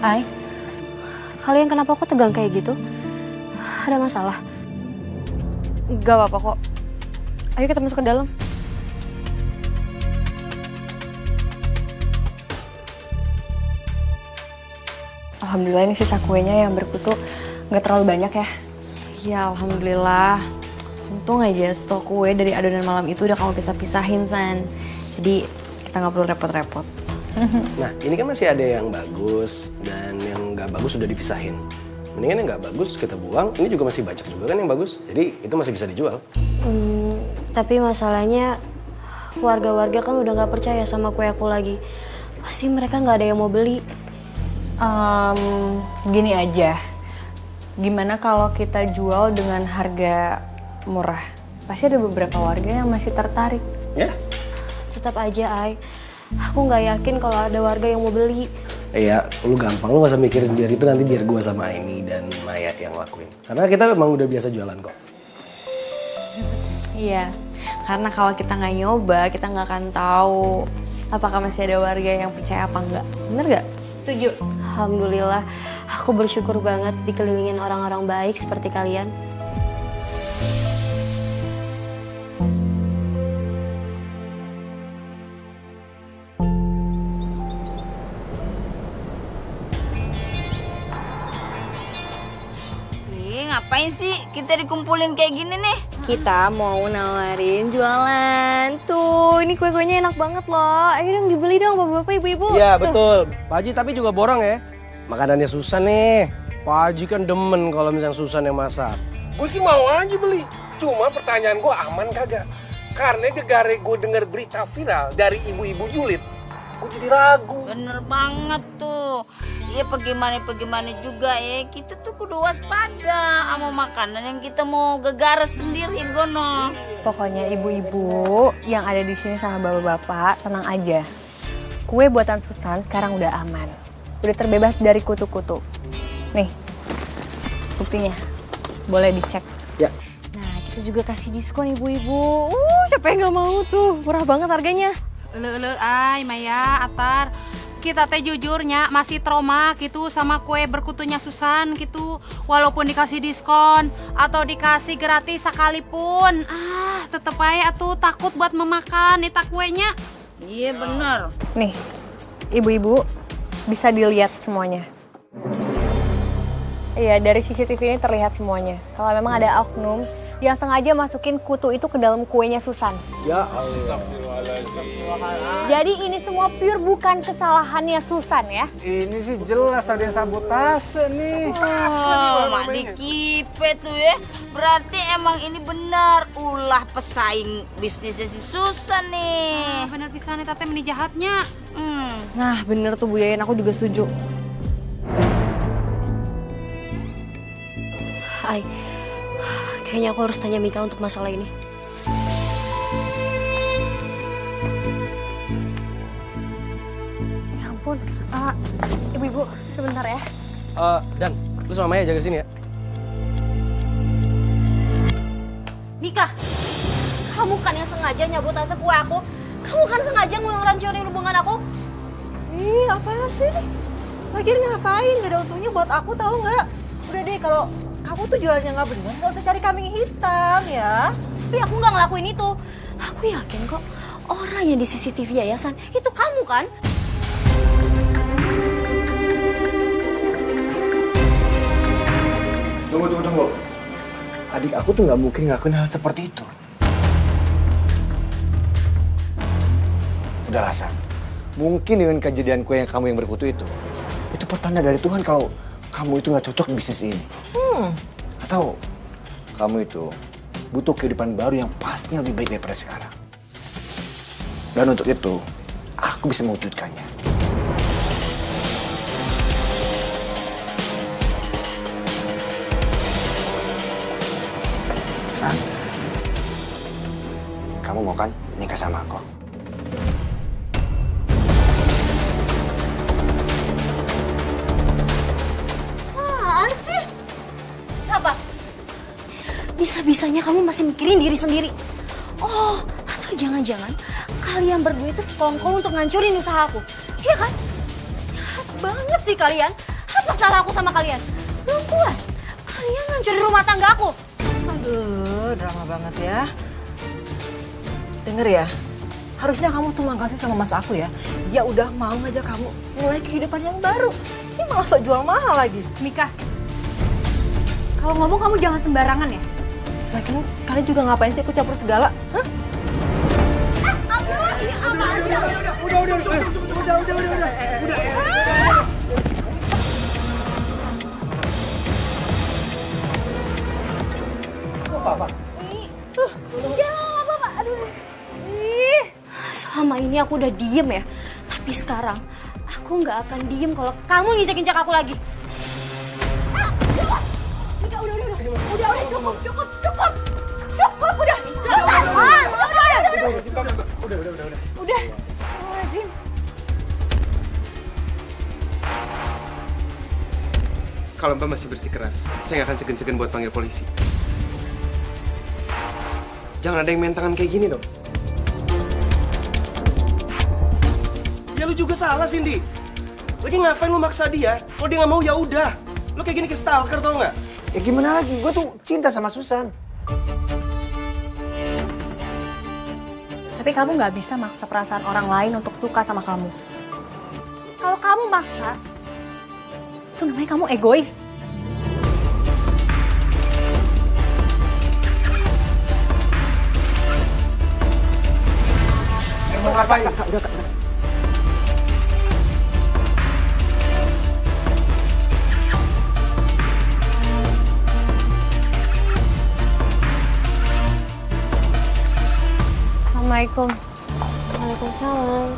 Speaker 7: Ai, kalian kenapa kok tegang kayak gitu? Ada masalah? Gak apa-apa kok. Ayo kita masuk ke dalam. Alhamdulillah ini sisa kuenya yang berkutu nggak terlalu banyak ya.
Speaker 14: Ya alhamdulillah. Untung aja stok kue dari adonan malam itu udah kamu pisah-pisahin, San. Jadi kita nggak perlu repot-repot.
Speaker 11: Nah, ini kan masih ada yang bagus dan yang nggak bagus sudah dipisahin. Mendingan yang nggak bagus kita buang. Ini juga masih banyak juga kan yang bagus. Jadi itu masih bisa dijual.
Speaker 1: Tapi masalahnya warga-warga kan udah nggak percaya sama kue aku lagi. Pasti mereka nggak ada yang mau beli.
Speaker 14: Gini aja. Gimana kalau kita jual dengan harga murah? Pasti ada beberapa warga yang masih tertarik.
Speaker 11: Ya?
Speaker 1: Tetap aja, Ai. Aku nggak yakin kalau ada warga yang mau beli.
Speaker 11: Iya, lu gampang, lu gak usah mikirin biar itu nanti biar gue sama Aini dan Maya yang lakuin. Karena kita memang udah biasa jualan kok.
Speaker 14: Iya, karena kalau kita nggak nyoba, kita nggak akan tahu apakah masih ada warga yang percaya apa enggak. Bener nggak? Setuju?
Speaker 1: Alhamdulillah, aku bersyukur banget dikelilingin orang-orang baik seperti kalian.
Speaker 2: Ngapain sih kita dikumpulin kayak gini nih?
Speaker 7: Kita mau nawarin jualan. Tuh, ini kue-kuenya enak banget loh. Ayo dong dibeli dong bapak-bapak, ibu-ibu.
Speaker 11: Iya betul. Pak Haji tapi juga borong ya. Makanannya Susan nih. Pak Haji kan demen kalau misalnya Susan yang masak.
Speaker 8: Gue sih mau aja beli. Cuma pertanyaan gue aman kagak? Karena gegara gue denger berita viral dari ibu-ibu julid. Gue jadi ragu.
Speaker 2: Bener banget tuh. Ya bagaimana juga ya, kita tuh kudu waspada sama makanan yang kita mau gegara sendiri gono.
Speaker 7: Pokoknya ibu-ibu yang ada di sini sama bapak-bapak tenang aja. Kue buatan Susan sekarang udah aman, udah terbebas dari kutu-kutu. Nih, buktinya, boleh dicek.
Speaker 11: Ya.
Speaker 7: Nah, kita juga kasih diskon ibu-ibu. Siapa yang nggak mau tuh? Murah banget harganya.
Speaker 6: Ay, Maya, Atar. Kita teh jujurnya masih trauma gitu sama kue berkutunya Susan gitu. Walaupun dikasih diskon atau dikasih gratis sekalipun, tetep aja tuh takut buat memakan nita kuenya.
Speaker 2: Iya bener.
Speaker 7: Nih, ibu-ibu bisa dilihat semuanya. Iya, dari CCTV ini terlihat semuanya. Kalau memang ada oknum yang sengaja masukin kutu itu ke dalam kuenya Susan.
Speaker 11: Ya Allah.
Speaker 7: Jadi ini semua pure bukan kesalahannya Susan ya.
Speaker 9: Ini sih jelas ada yang sabotase nih.
Speaker 2: Mandi kipe tuh ya. Berarti emang ini benar ulah pesaing bisnisnya si Susan nih.
Speaker 6: Bener pisan eta teh meni jahatnya.
Speaker 7: Nah, bener tuh Bu Yayan, aku juga setuju.
Speaker 1: Ai, kayaknya aku harus tanya Mika untuk masalah ini.
Speaker 7: Ya ampun, ibu-ibu sebentar ya.
Speaker 11: Dan, lu sama Maya jaga sini ya.
Speaker 1: Mika, kamu kan yang sengaja nyabut tas kue aku. Kamu kan sengaja ngerancurin hubungan aku.
Speaker 4: Ih, apaan sih nih? Lagian ngapain? Gak ada untungnya buat aku, tahu nggak? Udah deh, kalau kamu tuh jualannya nggak bener, nggak usah cari kambing hitam ya.
Speaker 1: Tapi aku nggak ngelakuin itu. Aku yakin kok orang yang di CCTV yayasan itu kamu kan?
Speaker 3: Tunggu. Adik aku tuh nggak mungkin ngelakuin hal seperti itu. Udahlah, San. Mungkin dengan kejadian kue yang kamu yang berkutu itu pertanda dari Tuhan kalau kamu itu nggak cocok di bisnis ini. Atau kamu itu butuh kehidupan baru yang pastinya lebih baik daripada sekarang. Dan untuk itu, aku bisa mewujudkannya. San, kamu mau kan nikah sama aku?
Speaker 1: Bisa-bisanya kamu masih mikirin diri sendiri. Oh, atau jangan-jangan kalian berdua itu sekongkol untuk ngancurin usahaku. Iya kan? Jahat banget sih kalian. Apa salah aku sama kalian? Belum puas? Kalian ngancurin rumah tangga aku.
Speaker 4: Aduh, drama banget ya. Denger ya, harusnya kamu tuh makasih sama mas aku ya. Dia udah mau ngajak kamu mulai kehidupan yang baru. Ini malah sok jual mahal lagi.
Speaker 6: Mika, kalau ngomong kamu jangan sembarangan ya.
Speaker 4: Lagian kalian juga ngapain sih ikut campur segala? Hah?
Speaker 1: Selama ini aku udah diem ya. Tapi sekarang aku nggak akan diem kalau kamu nginjak-injak aku lagi. Udah.
Speaker 10: Kalau Mbak masih bersikeras, saya nggak akan segan-segan buat panggil polisi. Jangan ada yang main tangan kayak gini dong.
Speaker 11: Ya lu juga salah, Cindy. Lagi ngapain lu maksa dia? Kalau dia nggak mau ya udah. Lu kayak gini ke stalker tau nggak?
Speaker 3: Ya gimana lagi? Gue tuh cinta sama Susan.
Speaker 7: Tapi kamu nggak bisa maksa perasaan orang lain untuk suka sama kamu. Kalau kamu maksa, itu namanya kamu egois.
Speaker 3: Mau ngapain? Udah.
Speaker 7: Assalamualaikum. Waalaikumsalam.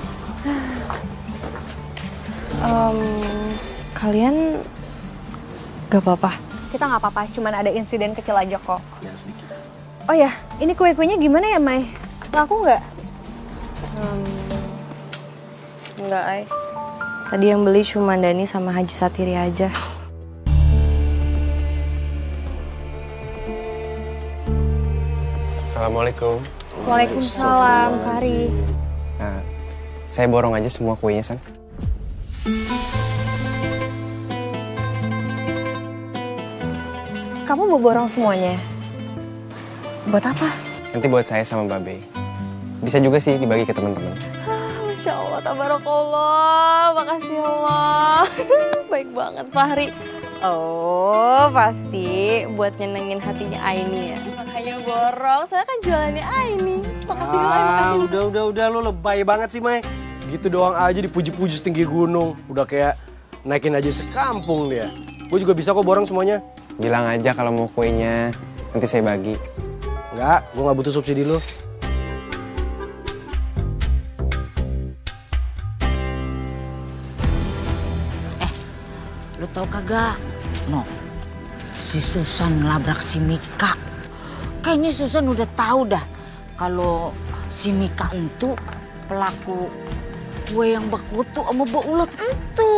Speaker 7: Kalian gak apa-apa? Kita gak apa-apa, cuman ada insiden kecil aja kok.
Speaker 11: Ya sedikit.
Speaker 7: Oh ya, ini kue-kuenya gimana ya, Mai? Laku nggak? Nggak, Ay. Tadi yang beli cuma Dani sama Haji Satiri aja.
Speaker 10: Assalamualaikum.
Speaker 7: Waalaikumsalam, Fahri.
Speaker 10: Nah, saya borong aja semua kuenya, San.
Speaker 7: Kamu mau borong semuanya? Buat apa?
Speaker 10: Nanti buat saya sama Mbak Bey. Bisa juga sih dibagi ke teman-teman.
Speaker 7: Masya Allah, tabarakallah. Makasih Allah. Baik banget, Fahri. Oh, pasti buat nyenengin hatinya Aini ya. Makanya borong, saya kan jualannya Aini. Makasih dulu, makasih.
Speaker 11: Udah, lu lebay banget sih, Mai. Gitu doang aja dipuji-puji setinggi gunung. Udah kayak naikin aja sekampung dia. Gue juga bisa kok borong semuanya.
Speaker 10: Bilang aja kalau mau kuenya, nanti saya bagi.
Speaker 11: Enggak, gue nggak butuh subsidi lu.
Speaker 2: Lu tau kagak? No, si Susan ngelabrak si Mika. Kayaknya Susan udah tahu dah kalau si Mika itu pelaku kue yang berkutu sama Bu Ulet itu.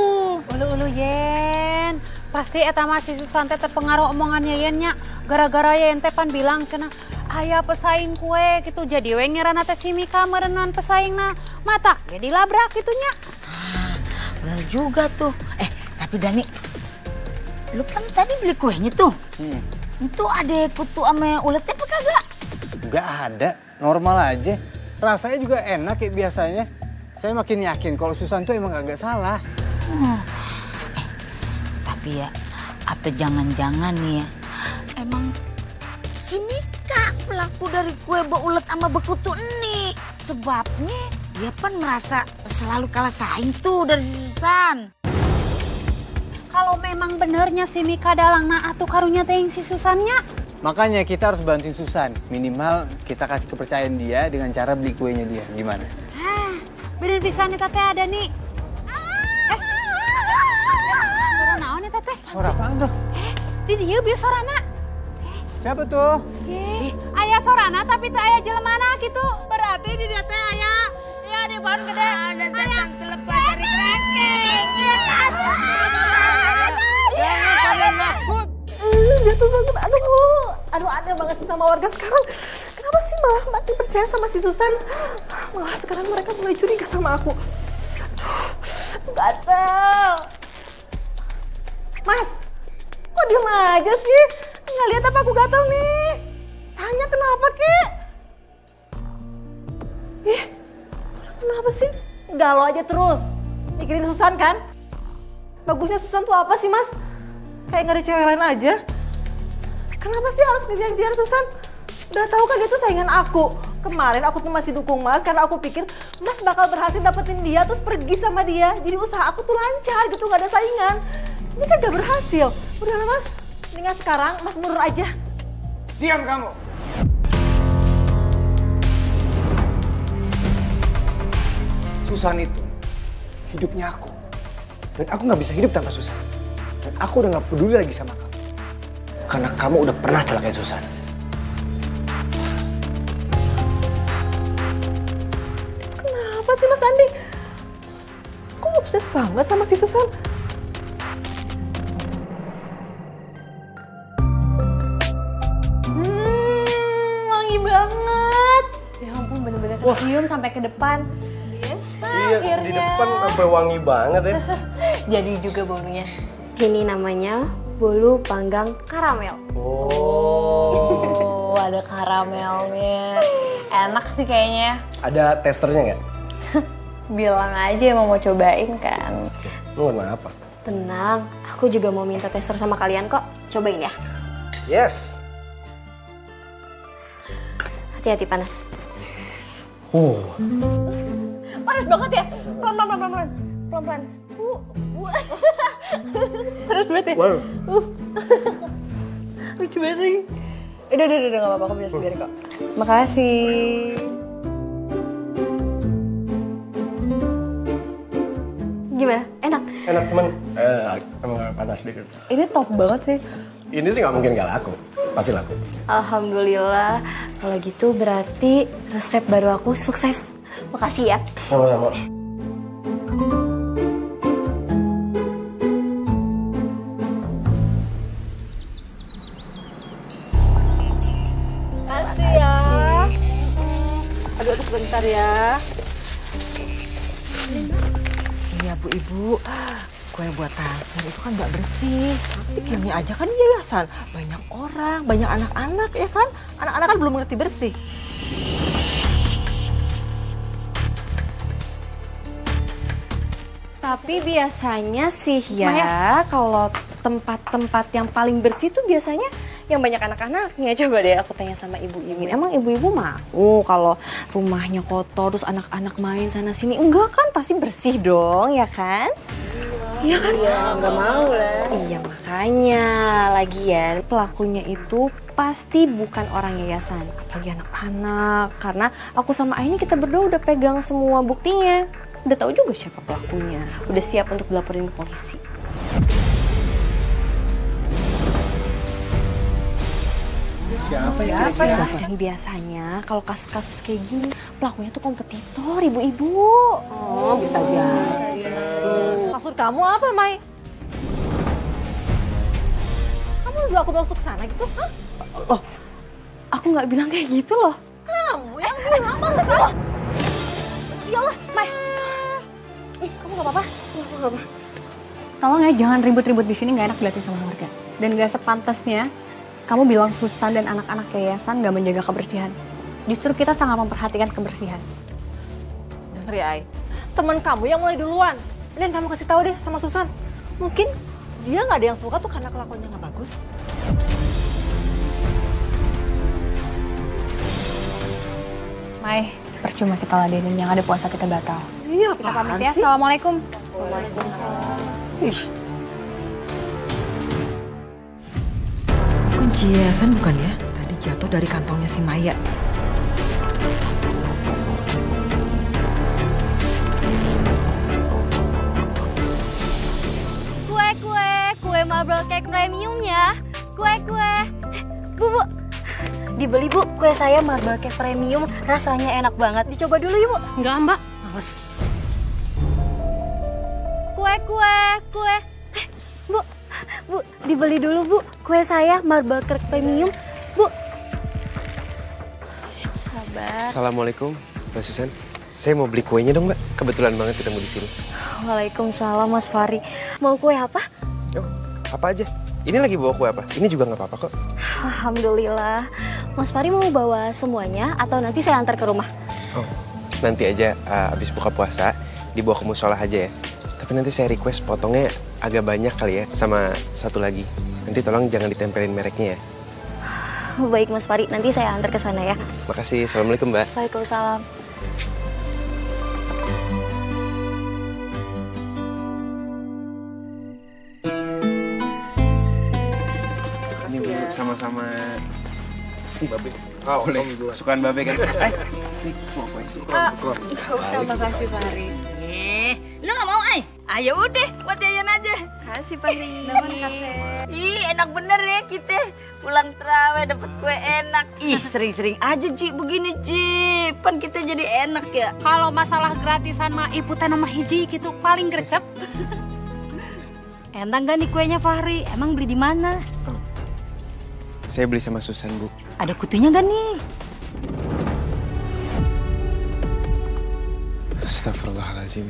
Speaker 6: Ulu Yen, pasti eta mah si Susan teh terpengaruh omongannya Yen nya. Gara-gara Yen teh pan bilang cenah aya pesaing kue gitu, jadi we ngirana teh si Mika merenan pesaingna matak jadi labrak gitu nya.
Speaker 2: Bener juga tuh. Tapi Dani, lu kan tadi beli kuenya tuh. Itu ada kutu sama uletnya apa kagak?
Speaker 9: Gak ada, normal aja. Rasanya juga enak kayak biasanya. Saya makin yakin kalau Susan tuh emang agak salah.
Speaker 2: Tapi ya, apa jangan-jangan nih ya, emang si Mika pelaku dari kue beulet sama bekutu ini. Sebabnya dia kan merasa selalu kalah saing tuh dari si Susan.
Speaker 6: Kalau memang benernya si Mika dalang atuh karunya teh si Susannya.
Speaker 9: Makanya kita harus bantuin Susan. Minimal kita kasih kepercayaan dia dengan cara beli kuenya dia. Gimana?
Speaker 6: Bener pisan nih Tete ada nih. Suara naon nih Tete?
Speaker 9: Suara apaan tuh?
Speaker 6: Di dia biar sorana.
Speaker 9: Siapa tuh?
Speaker 6: Ayah sorana tapi tak ayah jelemana gitu. Berarti di dia teh ayah. Ya di pohon gede.
Speaker 2: Ada setan terlepas dari kerangkeng. Iya kan?
Speaker 9: Jangan kalian takut.
Speaker 4: Jatuh banget. Aduh aneh banget sih sama warga sekarang. Kenapa sih malah mati percaya sama si Susan? Malah sekarang mereka mulai curiga sama aku. Gatel. Mas, kok diem aja sih? Nggak lihat apa aku gatel nih? Tanya kenapa, Kek? Kenapa sih? Galau aja terus. Mikirin Susan kan? Bagusnya Susan tuh apa sih, Mas? Kayak nggak ada cewek lain aja. Kenapa sih harus ngejar Susan? Udah tahu kan dia tuh saingan aku. Kemarin aku tuh masih dukung Mas karena aku pikir Mas bakal berhasil dapetin dia terus pergi sama dia. Jadi usaha aku tuh lancar gitu, nggak ada saingan. Ini kan gak berhasil. Udahlah Mas, mendingan sekarang Mas mundur aja.
Speaker 3: Diam kamu. Susan itu hidupnya aku. Dan aku gak bisa hidup tanpa Susan. Dan aku udah gak peduli lagi sama kamu. Karena kamu udah pernah celakain Susan.
Speaker 4: Kenapa sih Mas Andi? Kok obses banget sama si Susan?
Speaker 7: Wangi banget. Ya ampun, bener-bener kecium sampai ke depan.
Speaker 11: Iya, di depan sampai wangi banget ya.
Speaker 7: Jadi juga bolunya. Ini namanya bolu panggang karamel. Oh, ada karamelnya. Enak sih kayaknya.
Speaker 11: Ada testernya nggak?
Speaker 7: Bilang aja mau cobain kan.
Speaker 11: Lu mau apa?
Speaker 7: Tenang, aku juga mau minta tester sama kalian kok. Cobain ya.
Speaker 11: Yes.
Speaker 7: Hati-hati panas. Panas banget ya? Pelan-pelan. Pelan-pelan. Panas banget ya?
Speaker 11: Wow.
Speaker 7: Lucu banget sih. Udah, gak apa-apa, aku bisa sendiri kok. Makasih. Gimana? Enak?
Speaker 11: Enak cuman emang panas dikit.
Speaker 7: Ini top banget sih.
Speaker 11: Ini sih nggak mungkin nggak laku. Pasti laku.
Speaker 7: Alhamdulillah. Kalau gitu berarti resep baru aku sukses. Makasih ya.
Speaker 11: Sama-sama.
Speaker 4: Makasih ya. Aduh, sebentar ya. Iya Bu Ibu, kue buatan itu kan nggak bersih. Dikirimnya aja kan yayasan. Banyak orang, banyak anak-anak ya kan. Anak-anak kan belum ngerti bersih.
Speaker 7: Tapi biasanya sih ya, kalau tempat-tempat yang paling bersih tuh biasanya yang banyak anak-anaknya. Coba deh aku tanya sama Ibu Imin. Emang Ibu-ibu mau kalau rumahnya kotor terus anak-anak main sana sini? Enggak kan, pasti bersih dong, ya kan? Iya kan? Iya, nggak mau lah. Iya, makanya lagian pelakunya itu pasti bukan orang yayasan, apalagi anak-anak. Karena aku sama Aini kita berdua udah pegang semua buktinya. Udah tahu juga siapa pelakunya. Udah siap untuk dilaporin ke polisi.
Speaker 11: Siapa ya?
Speaker 7: Dan biasanya kalau kasus-kasus kayak gini pelakunya tuh kompetitor, ibu-ibu.
Speaker 4: Oh, bisa jadi. Maksud kamu apa, Mai? Kamu nuduh aku masuk ke sana gitu? Hah?
Speaker 7: Loh, aku nggak bilang kayak gitu loh.
Speaker 4: Kamu yang bilang maksud kamu? Ya Allah, Mai.
Speaker 7: Kamu nggak apa-apa? Nggak apa-apa.
Speaker 14: Tolong ya jangan ribut-ribut di sini, nggak enak dilihatin sama warga. Dan nggak sepantasnya kamu bilang Susan dan anak-anak yayasan nggak menjaga kebersihan. Justru kita sangat memperhatikan kebersihan.
Speaker 4: Dengar ya, Ai. Teman kamu yang mulai duluan. Dan kamu kasih tahu deh sama Susan. Mungkin dia nggak ada yang suka tuh karena kelakuannya nggak bagus.
Speaker 14: Mai, percuma kita ladenin yang ada puasa kita batal.
Speaker 4: Iya,
Speaker 14: kita pamit ya. Assalamualaikum.
Speaker 7: Waalaikumsalam.
Speaker 4: Ih. Kunci yayasan bukan ya? Tadi jatuh dari kantongnya si Maya.
Speaker 1: Kue marble cake premiumnya. Kue. Bu. Dibeli Bu, kue saya marble cake premium, rasanya enak banget. Dicoba dulu yuk Bu.
Speaker 6: Enggak Mbak.
Speaker 1: Awas. Kue. Bu, dibeli dulu Bu, kue saya marble cake premium. Bu. Sabar.
Speaker 10: Assalamualaikum, Mbak Susan. Saya mau beli kuenya dong Mbak. Kebetulan banget ketemu di sini.
Speaker 1: Waalaikumsalam Mas Fahri. Mau kue apa?
Speaker 10: Oh, apa aja? Ini lagi bawa kue apa? Ini juga nggak apa-apa kok.
Speaker 1: Alhamdulillah. Mas Fahri mau bawa semuanya atau nanti saya antar ke rumah?
Speaker 10: Oh, nanti aja abis buka puasa dibawa ke musola aja ya. Tapi nanti saya request potongnya agak banyak kali ya, sama satu lagi. Nanti tolong jangan ditempelin mereknya ya.
Speaker 1: Baik Mas Fahri, nanti saya antar ke sana ya.
Speaker 10: Makasih. Assalamualaikum Mbak.
Speaker 1: Waalaikumsalam.
Speaker 10: Sama-sama. Babe. Oh, boleh. Kesukaan Babe kan?
Speaker 14: Gak usah, makasih Fahri.
Speaker 2: Lu gak mau, Ay? Ayo udah, buat Yayan aja.
Speaker 14: Kasih Fahri.
Speaker 2: Ih, enak bener ya kita. Pulang terawih dapet kue enak. Ih, sering-sering aja, Ci. Begini, Ci. Pan kita jadi enak ya.
Speaker 6: Kalau masalah gratisan mah ibu teh nomor hiji gitu, paling gercep.
Speaker 2: Enak gak nih kuenya Fahri? Emang beli di mana?
Speaker 10: Saya beli sama Susan, Bu.
Speaker 2: Ada kutunya gak nih?
Speaker 10: Astagfirullahaladzim.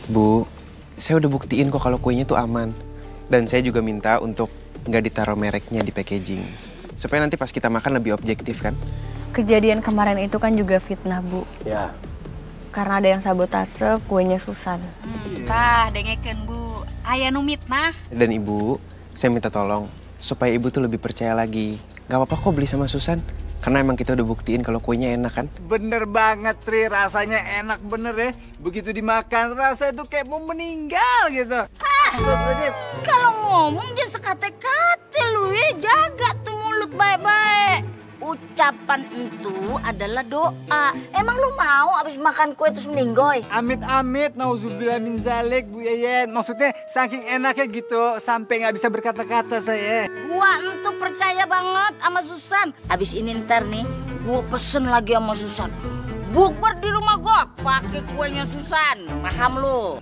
Speaker 10: Bu, saya udah buktiin kok kalau kuenya tuh aman. Dan saya juga minta untuk nggak ditaruh mereknya di packaging. Supaya nanti pas kita makan lebih objektif kan?
Speaker 14: Kejadian kemarin itu kan juga fitnah, Bu.
Speaker 11: Ya.
Speaker 14: Karena ada yang sabotase kuenya Susan.
Speaker 6: Tah, dengekeun Bu. Aya nu mitnah.
Speaker 10: Dan Ibu, saya minta tolong supaya Ibu tuh lebih percaya lagi. Gak apa-apa kok beli sama Susan. Karena emang kita udah buktiin kalau kuenya enak kan?
Speaker 9: Bener banget Tri, rasanya enak bener ya. Begitu dimakan rasanya tuh kayak mau meninggal gitu.
Speaker 2: Kalau ngomong jangan sekate-kate lu ya. Jaga tuh mulut baik-baik. Ucapan itu adalah doa. Emang lu mau abis makan kue terus meninggoy?
Speaker 9: Amit-amit, nauzubillah min zalik Bu Yayan. Maksudnya saking enaknya gitu sampai nggak bisa berkata-kata saya.
Speaker 2: Gua entuh percaya banget sama Susan. Abis ini ntar nih, gua pesen lagi sama Susan. Bukber di rumah gua, pakai kuenya Susan. Paham lu?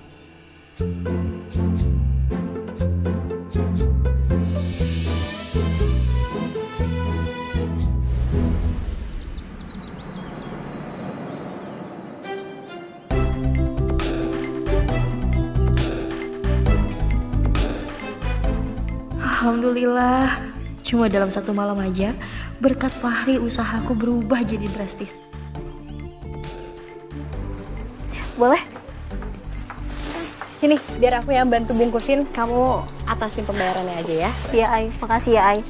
Speaker 1: Alhamdulillah, cuma dalam satu malam aja berkat Fahri usahaku berubah jadi drastis. Boleh?
Speaker 14: Sini, biar aku yang bantu bungkusin, kamu atasin pembayarannya aja ya.
Speaker 1: Iya, Ai. Makasih ya, Ai.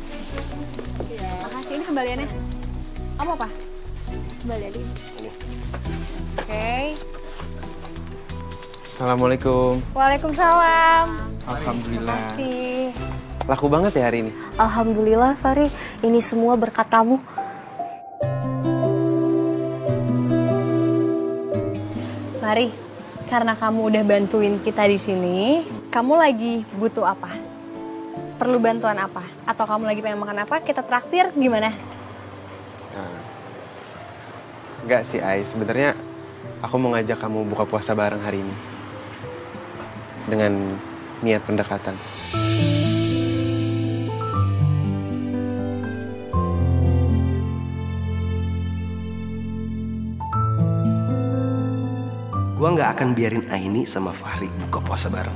Speaker 14: Makasih, ini kembaliannya. Kamu apa? Kembalian. Oke.
Speaker 10: Assalamualaikum.
Speaker 14: Waalaikumsalam.
Speaker 10: Alhamdulillah.
Speaker 14: Makasih.
Speaker 10: Laku banget ya hari ini?
Speaker 1: Alhamdulillah, Fahri. Ini semua berkat kamu.
Speaker 14: Mari, karena kamu udah bantuin kita di sini, kamu lagi butuh apa? Perlu bantuan apa? Atau kamu lagi pengen makan apa? Kita traktir gimana?
Speaker 10: Enggak sih, Ai. Sebenarnya aku mau ngajak kamu buka puasa bareng hari ini. Dengan niat pendekatan.
Speaker 5: Gua nggak akan biarin Aini sama Fahri buka puasa bareng.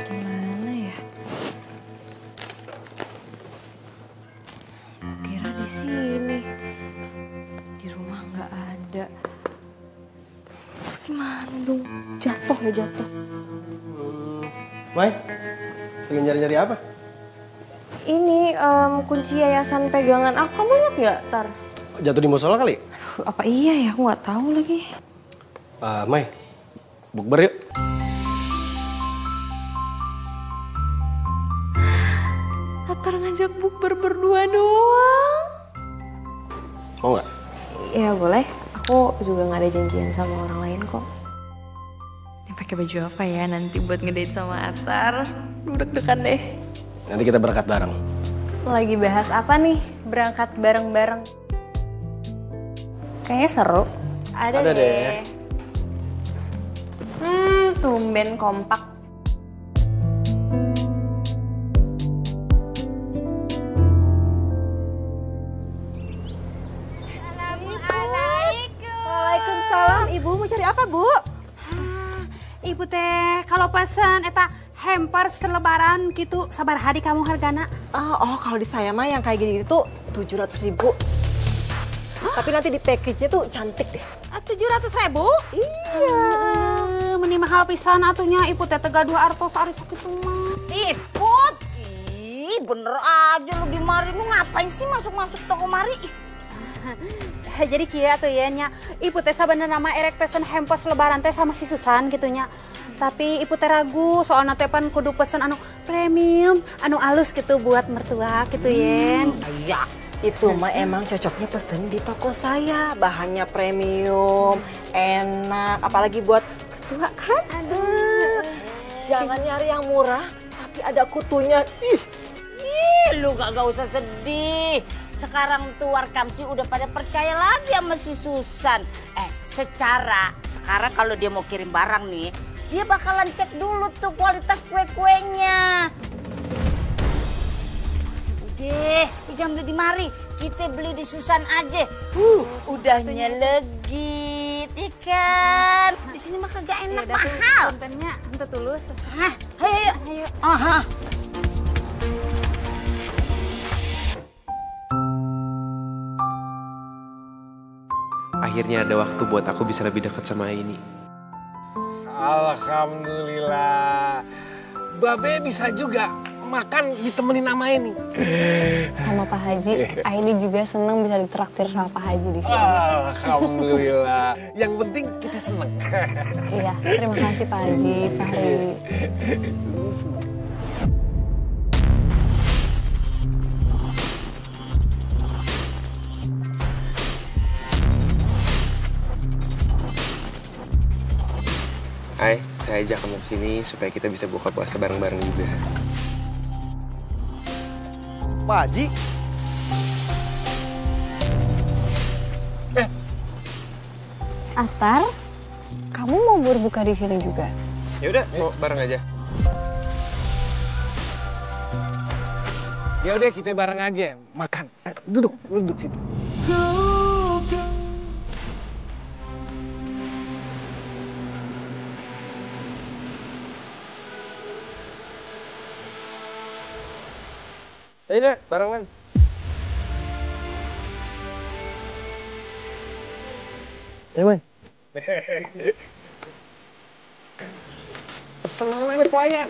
Speaker 4: Gimana ya? Kira di sini. Di rumah nggak ada. Terus gimana dong? Jatuh ya jatuh.
Speaker 10: Mai, lagi nyari-nyari apa?
Speaker 7: Ini kunci yayasan pegangan aku, kamu lihat nggak, Tar?
Speaker 11: Jatuh di musola kali?
Speaker 6: Aduh, apa iya ya? Aku nggak tahu lagi.
Speaker 11: Mai, bukber yuk.
Speaker 6: Tar ngajak bukber berdua doang.
Speaker 11: Mau nggak?
Speaker 7: Ya boleh, aku juga nggak ada janjian sama orang lain kok.
Speaker 6: Ini pakai baju apa ya nanti buat ngedate sama Atar? Deg-degan deh.
Speaker 11: Nanti kita berangkat bareng.
Speaker 7: Lagi bahas apa nih? Berangkat bareng-bareng. Kayaknya seru.
Speaker 11: Ada deh.
Speaker 7: Tumben kompak.
Speaker 4: Waalaikumsalam, Ibu mau cari apa, Bu?
Speaker 6: Ibu teh kalau pesen eta hamper selebaran gitu sabar hari kamu hargana.
Speaker 4: Oh, kalau di saya mah yang kayak gini tuh 700.000. Tapi nanti di package-nya tuh cantik deh.
Speaker 6: 700.000?
Speaker 4: Iya.
Speaker 6: Meni mahal pisan atunya ibu teh tega 2 artos ari sakitu mah.
Speaker 2: Iput, ih bener aja lu di mari, lu ngapain sih masuk-masuk toko mari?
Speaker 6: Jadi kia tuh ya nya, ibu teh sabenerna nama erek pesen hampers lebaran teh sama si Susan gitunya. Tapi ibu teh ragu soalnya teh pan kudu pesen anu premium, anu alus gitu buat mertua gitu Yen.
Speaker 4: Iya, itu mah emang cocoknya pesen di toko saya. Bahannya premium, enak, apalagi buat mertua kan. Aduh. Jangan nyari yang murah, tapi ada kutunya.
Speaker 2: Ih, lu gak usah sedih. Sekarang tuh Warkamsi udah pada percaya lagi sama si Susan. Sekarang kalau dia mau kirim barang nih, dia bakalan cek dulu tuh kualitas kue-kuenya. Udah, jangan beli di mari, kita beli di Susan aja. Udahnya legit, ikan. Di sini mah kagak enak, mahal.
Speaker 6: Kontennya ente tulus.
Speaker 2: Ayo. Aha.
Speaker 10: Akhirnya ada waktu buat aku bisa lebih dekat sama Aini.
Speaker 8: Alhamdulillah. Babe bisa juga makan ditemenin sama Aini.
Speaker 7: Sama Pak Haji, Aini juga seneng bisa ditraktir sama Pak Haji di sini.
Speaker 8: Alhamdulillah. Yang penting kita seneng.
Speaker 7: Iya, terima kasih Pak Haji, Pak Hari.
Speaker 10: Hai, saya ajak kamu kesini supaya kita bisa buka puasa bareng-bareng juga.
Speaker 3: Pak Haji?
Speaker 7: Atar, kamu mau berbuka di sini juga?
Speaker 10: Ya udah, mau bareng aja.
Speaker 8: Ya udah kita bareng aja makan. Duduk situ.
Speaker 10: Ayo deh, barengan.
Speaker 8: Ya, Man. Senang banget pelayan.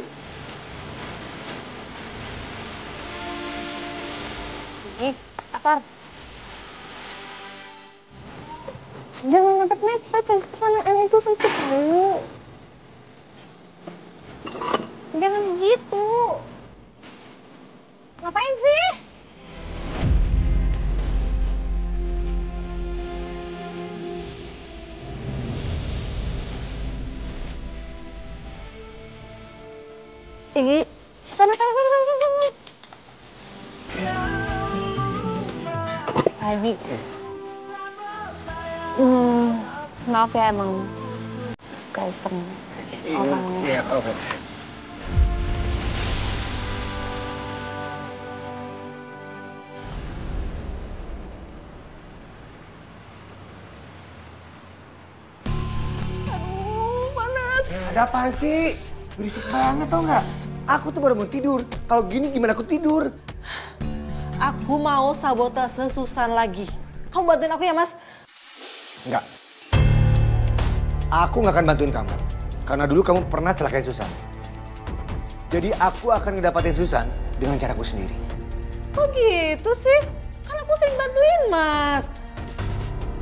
Speaker 7: Atar. Jangan mepet-mepet, kesanaan itu sakit dulu. Jangan gitu. Ngapain sih? Sana. Haji. Maaf ya emang iseng orangnya.
Speaker 8: Iya, oke.
Speaker 3: Ada apaan sih? Berisik banget tau nggak? Aku tuh baru mau tidur. Kalau gini gimana aku tidur?
Speaker 4: Aku mau sabotase Susan lagi. Kamu bantuin aku ya, Mas?
Speaker 3: Enggak. Aku nggak akan bantuin kamu. Karena dulu kamu pernah celakain Susan. Jadi aku akan ngedapatin Susan dengan caraku sendiri.
Speaker 4: Kok gitu sih? Kan aku sering bantuin Mas.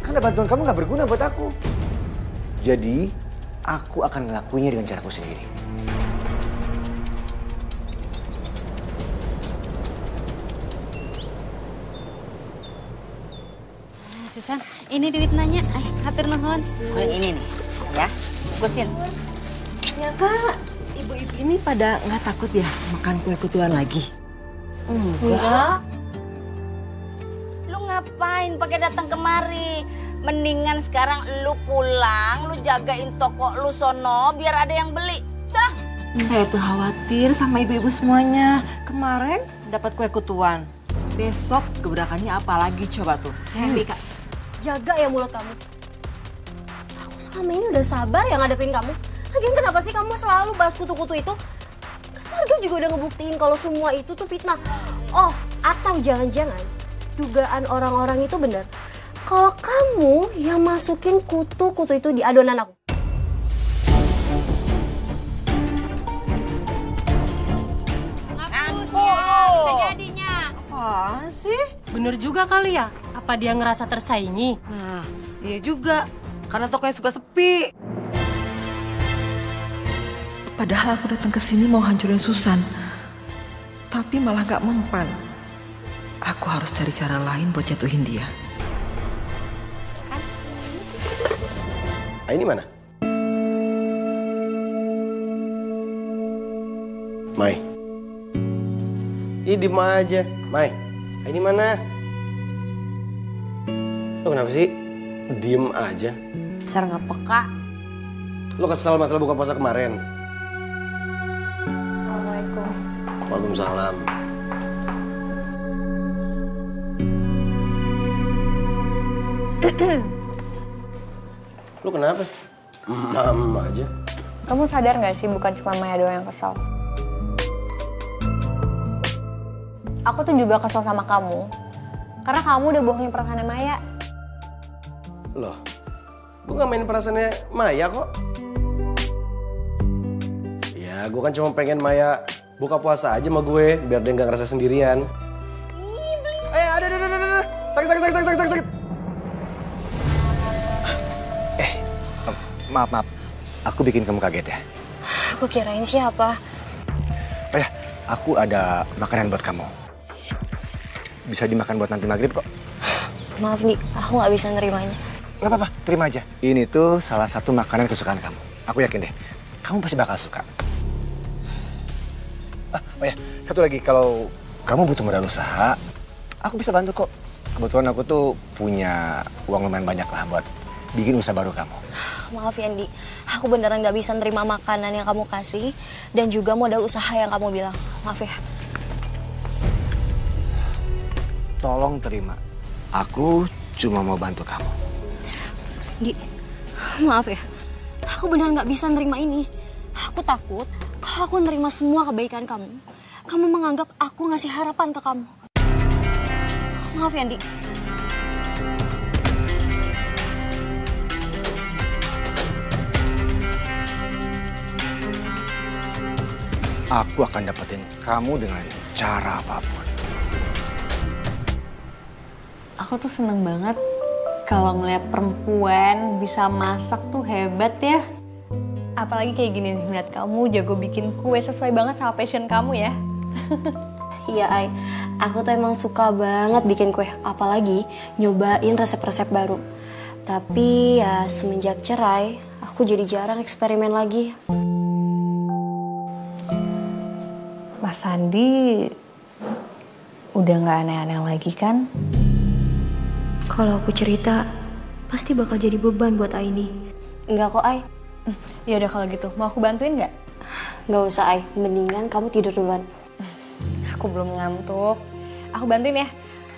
Speaker 3: Karena bantuan kamu gak berguna buat aku. Jadi, aku akan ngelakuinnya dengan caraku sendiri.
Speaker 6: Susan, ini duit nanya. Hatur nuhun.
Speaker 2: Yang ini nih, ya. Bungkusin.
Speaker 4: Ternyata ibu-ibu ini pada nggak takut ya makan kue kutuan lagi?
Speaker 2: Enggak. Lu ngapain pakai datang kemari? Mendingan sekarang lu pulang, lu jagain toko lu sono biar ada yang beli. Sana.
Speaker 4: Saya tuh khawatir sama ibu-ibu semuanya. Kemarin dapat kue kutuan. Besok gebrakannya apa lagi coba tuh?
Speaker 1: Bika, jaga ya mulut kamu. Aku selama ini udah sabar ya ngadepin kamu. Lagian kenapa sih kamu selalu bahas kutu-kutu itu? Kan warga juga udah ngebuktiin kalau semua itu tuh fitnah. Oh, atau jangan-jangan dugaan orang-orang itu benar. Kalau kamu yang masukin kutu-kutu itu di adonan aku.
Speaker 6: Sejadinya.
Speaker 4: Apaan sih?
Speaker 15: Bener juga kali ya? Apa dia ngerasa tersaingi?
Speaker 4: Nah, iya juga. Karena tokonya suka sepi. Padahal aku datang ke sini mau hancurin Susan. Tapi malah gak mempan. Aku harus cari cara lain buat jatuhin dia.
Speaker 11: Ini mana? Mai. Ini di mana aja? Mai, ini mana? Lo kenapa sih? Diem aja.
Speaker 2: Dasar nggak peka.
Speaker 11: Lo kesel masalah buka puasa kemarin?
Speaker 7: Assalamualaikum.
Speaker 11: Waalaikumsalam. Lo kenapa? Aja.
Speaker 7: Kamu sadar nggak sih bukan cuma Maya doang yang kesel? Aku tuh juga kesel sama kamu. Karena kamu udah bohongin perasaannya Maya.
Speaker 11: Loh, gue gak main perasaannya Maya kok. Ya, gue kan cuma pengen Maya buka puasa aja sama gue, biar dia gak ngerasa sendirian. Ada. Sakit.
Speaker 3: Maaf. Aku bikin kamu kaget ya.
Speaker 1: Aku kirain siapa?
Speaker 3: Oh ya, aku ada makanan buat kamu. Bisa dimakan buat nanti maghrib kok.
Speaker 1: Maaf nih, aku nggak bisa nerimanya.
Speaker 3: Gak apa-apa, terima aja. Ini tuh salah satu makanan kesukaan kamu. Aku yakin deh, kamu pasti bakal suka. Oh ya, satu lagi, kalau kamu butuh modal usaha, aku bisa bantu kok. Kebetulan aku tuh punya uang lumayan banyak lah buat bikin usaha baru kamu.
Speaker 1: Maaf ya, Andi. Aku beneran nggak bisa nerima makanan yang kamu kasih dan juga modal usaha yang kamu bilang. Maaf ya.
Speaker 3: Tolong terima. Aku cuma mau bantu kamu.
Speaker 1: Di, maaf ya. Aku beneran nggak bisa nerima ini. Aku takut kalau aku nerima semua kebaikan kamu, kamu menganggap aku ngasih harapan ke kamu. Maaf ya, Andi.
Speaker 3: Aku akan dapetin kamu dengan cara apapun.
Speaker 7: Aku tuh seneng banget kalau ngeliat perempuan bisa masak tuh hebat ya. Apalagi kayak gini nih, ngeliat kamu jago bikin kue sesuai banget sama passion kamu ya.
Speaker 1: Iya, Ai. Aku tuh emang suka banget bikin kue. Apalagi nyobain resep-resep baru. Tapi ya semenjak cerai, aku jadi jarang eksperimen lagi.
Speaker 7: Mas Sandi udah gak aneh-aneh lagi kan?
Speaker 1: Kalau aku cerita, pasti bakal jadi beban buat Aini. Enggak kok, Ai.
Speaker 7: Ya udah kalau gitu, mau aku bantuin nggak?
Speaker 1: Nggak usah, Ai. Mendingan kamu tidur duluan.
Speaker 7: Aku belum ngantuk. Aku bantuin ya.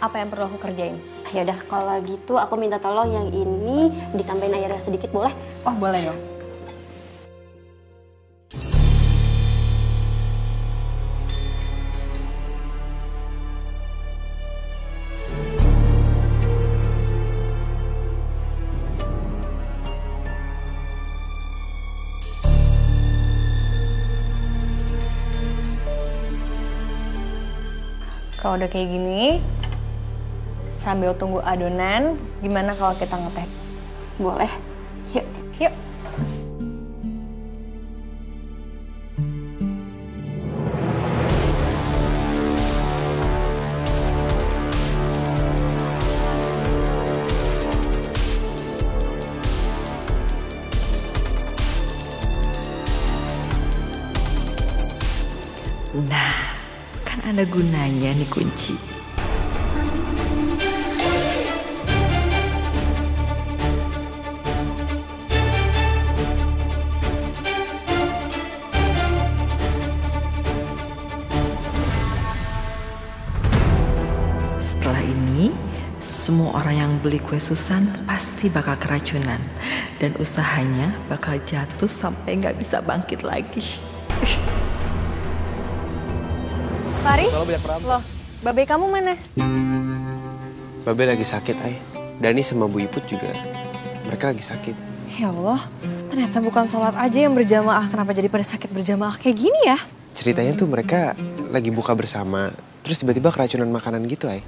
Speaker 7: Apa yang perlu aku kerjain?
Speaker 1: Ya udah, kalau gitu aku minta tolong yang ini ditambahin airnya sedikit, boleh?
Speaker 7: Oh, boleh dong. Kalau udah kayak gini, sambil tunggu adonan, gimana kalau kita ngeteh? Boleh? Yuk, yuk.
Speaker 12: Nah, kan ada gunanya nih kunci. Setelah ini, semua orang yang beli kue Susan pasti bakal keracunan. Dan usahanya bakal jatuh sampai nggak bisa bangkit lagi.
Speaker 7: Fari, loh, babe kamu mana?
Speaker 10: Babe lagi sakit, Ay. Dani sama Bu Iput juga, mereka lagi sakit.
Speaker 7: Ya Allah, ternyata bukan sholat aja yang berjamaah. Kenapa jadi pada sakit berjamaah kayak gini ya?
Speaker 10: Ceritanya tuh mereka lagi buka bersama, terus tiba-tiba keracunan makanan gitu, Ay.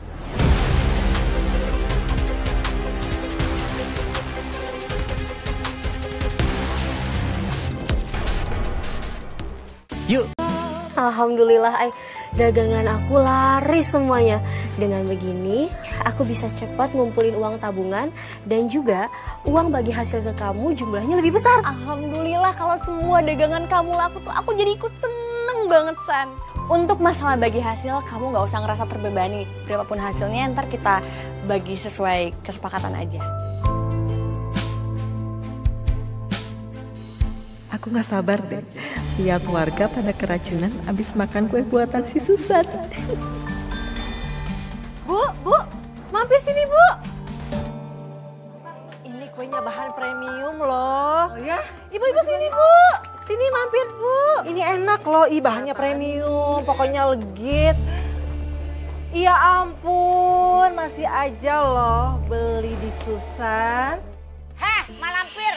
Speaker 1: Yuk. Alhamdulillah, Ay. Dagangan aku laris semuanya. Dengan begini, aku bisa cepat ngumpulin uang tabungan dan juga uang bagi hasil ke kamu jumlahnya lebih besar.
Speaker 7: Alhamdulillah kalau semua dagangan kamu laku tuh aku jadi ikut seneng banget, San. Untuk masalah bagi hasil, kamu nggak usah ngerasa terbebani. Berapapun hasilnya, ntar kita bagi sesuai kesepakatan aja.
Speaker 12: Aku nggak sabar deh lihat warga pada keracunan abis makan kue buatan si Susan.
Speaker 4: Bu, mampir sini, Bu. Ini kuenya bahan premium loh. Oh ya? Ibu-ibu sini, Bu. Sini mampir, Bu. Ini enak loh, bahannya premium, pokoknya legit. Iya ampun, masih aja loh beli di Susan.
Speaker 2: Heh, malampir.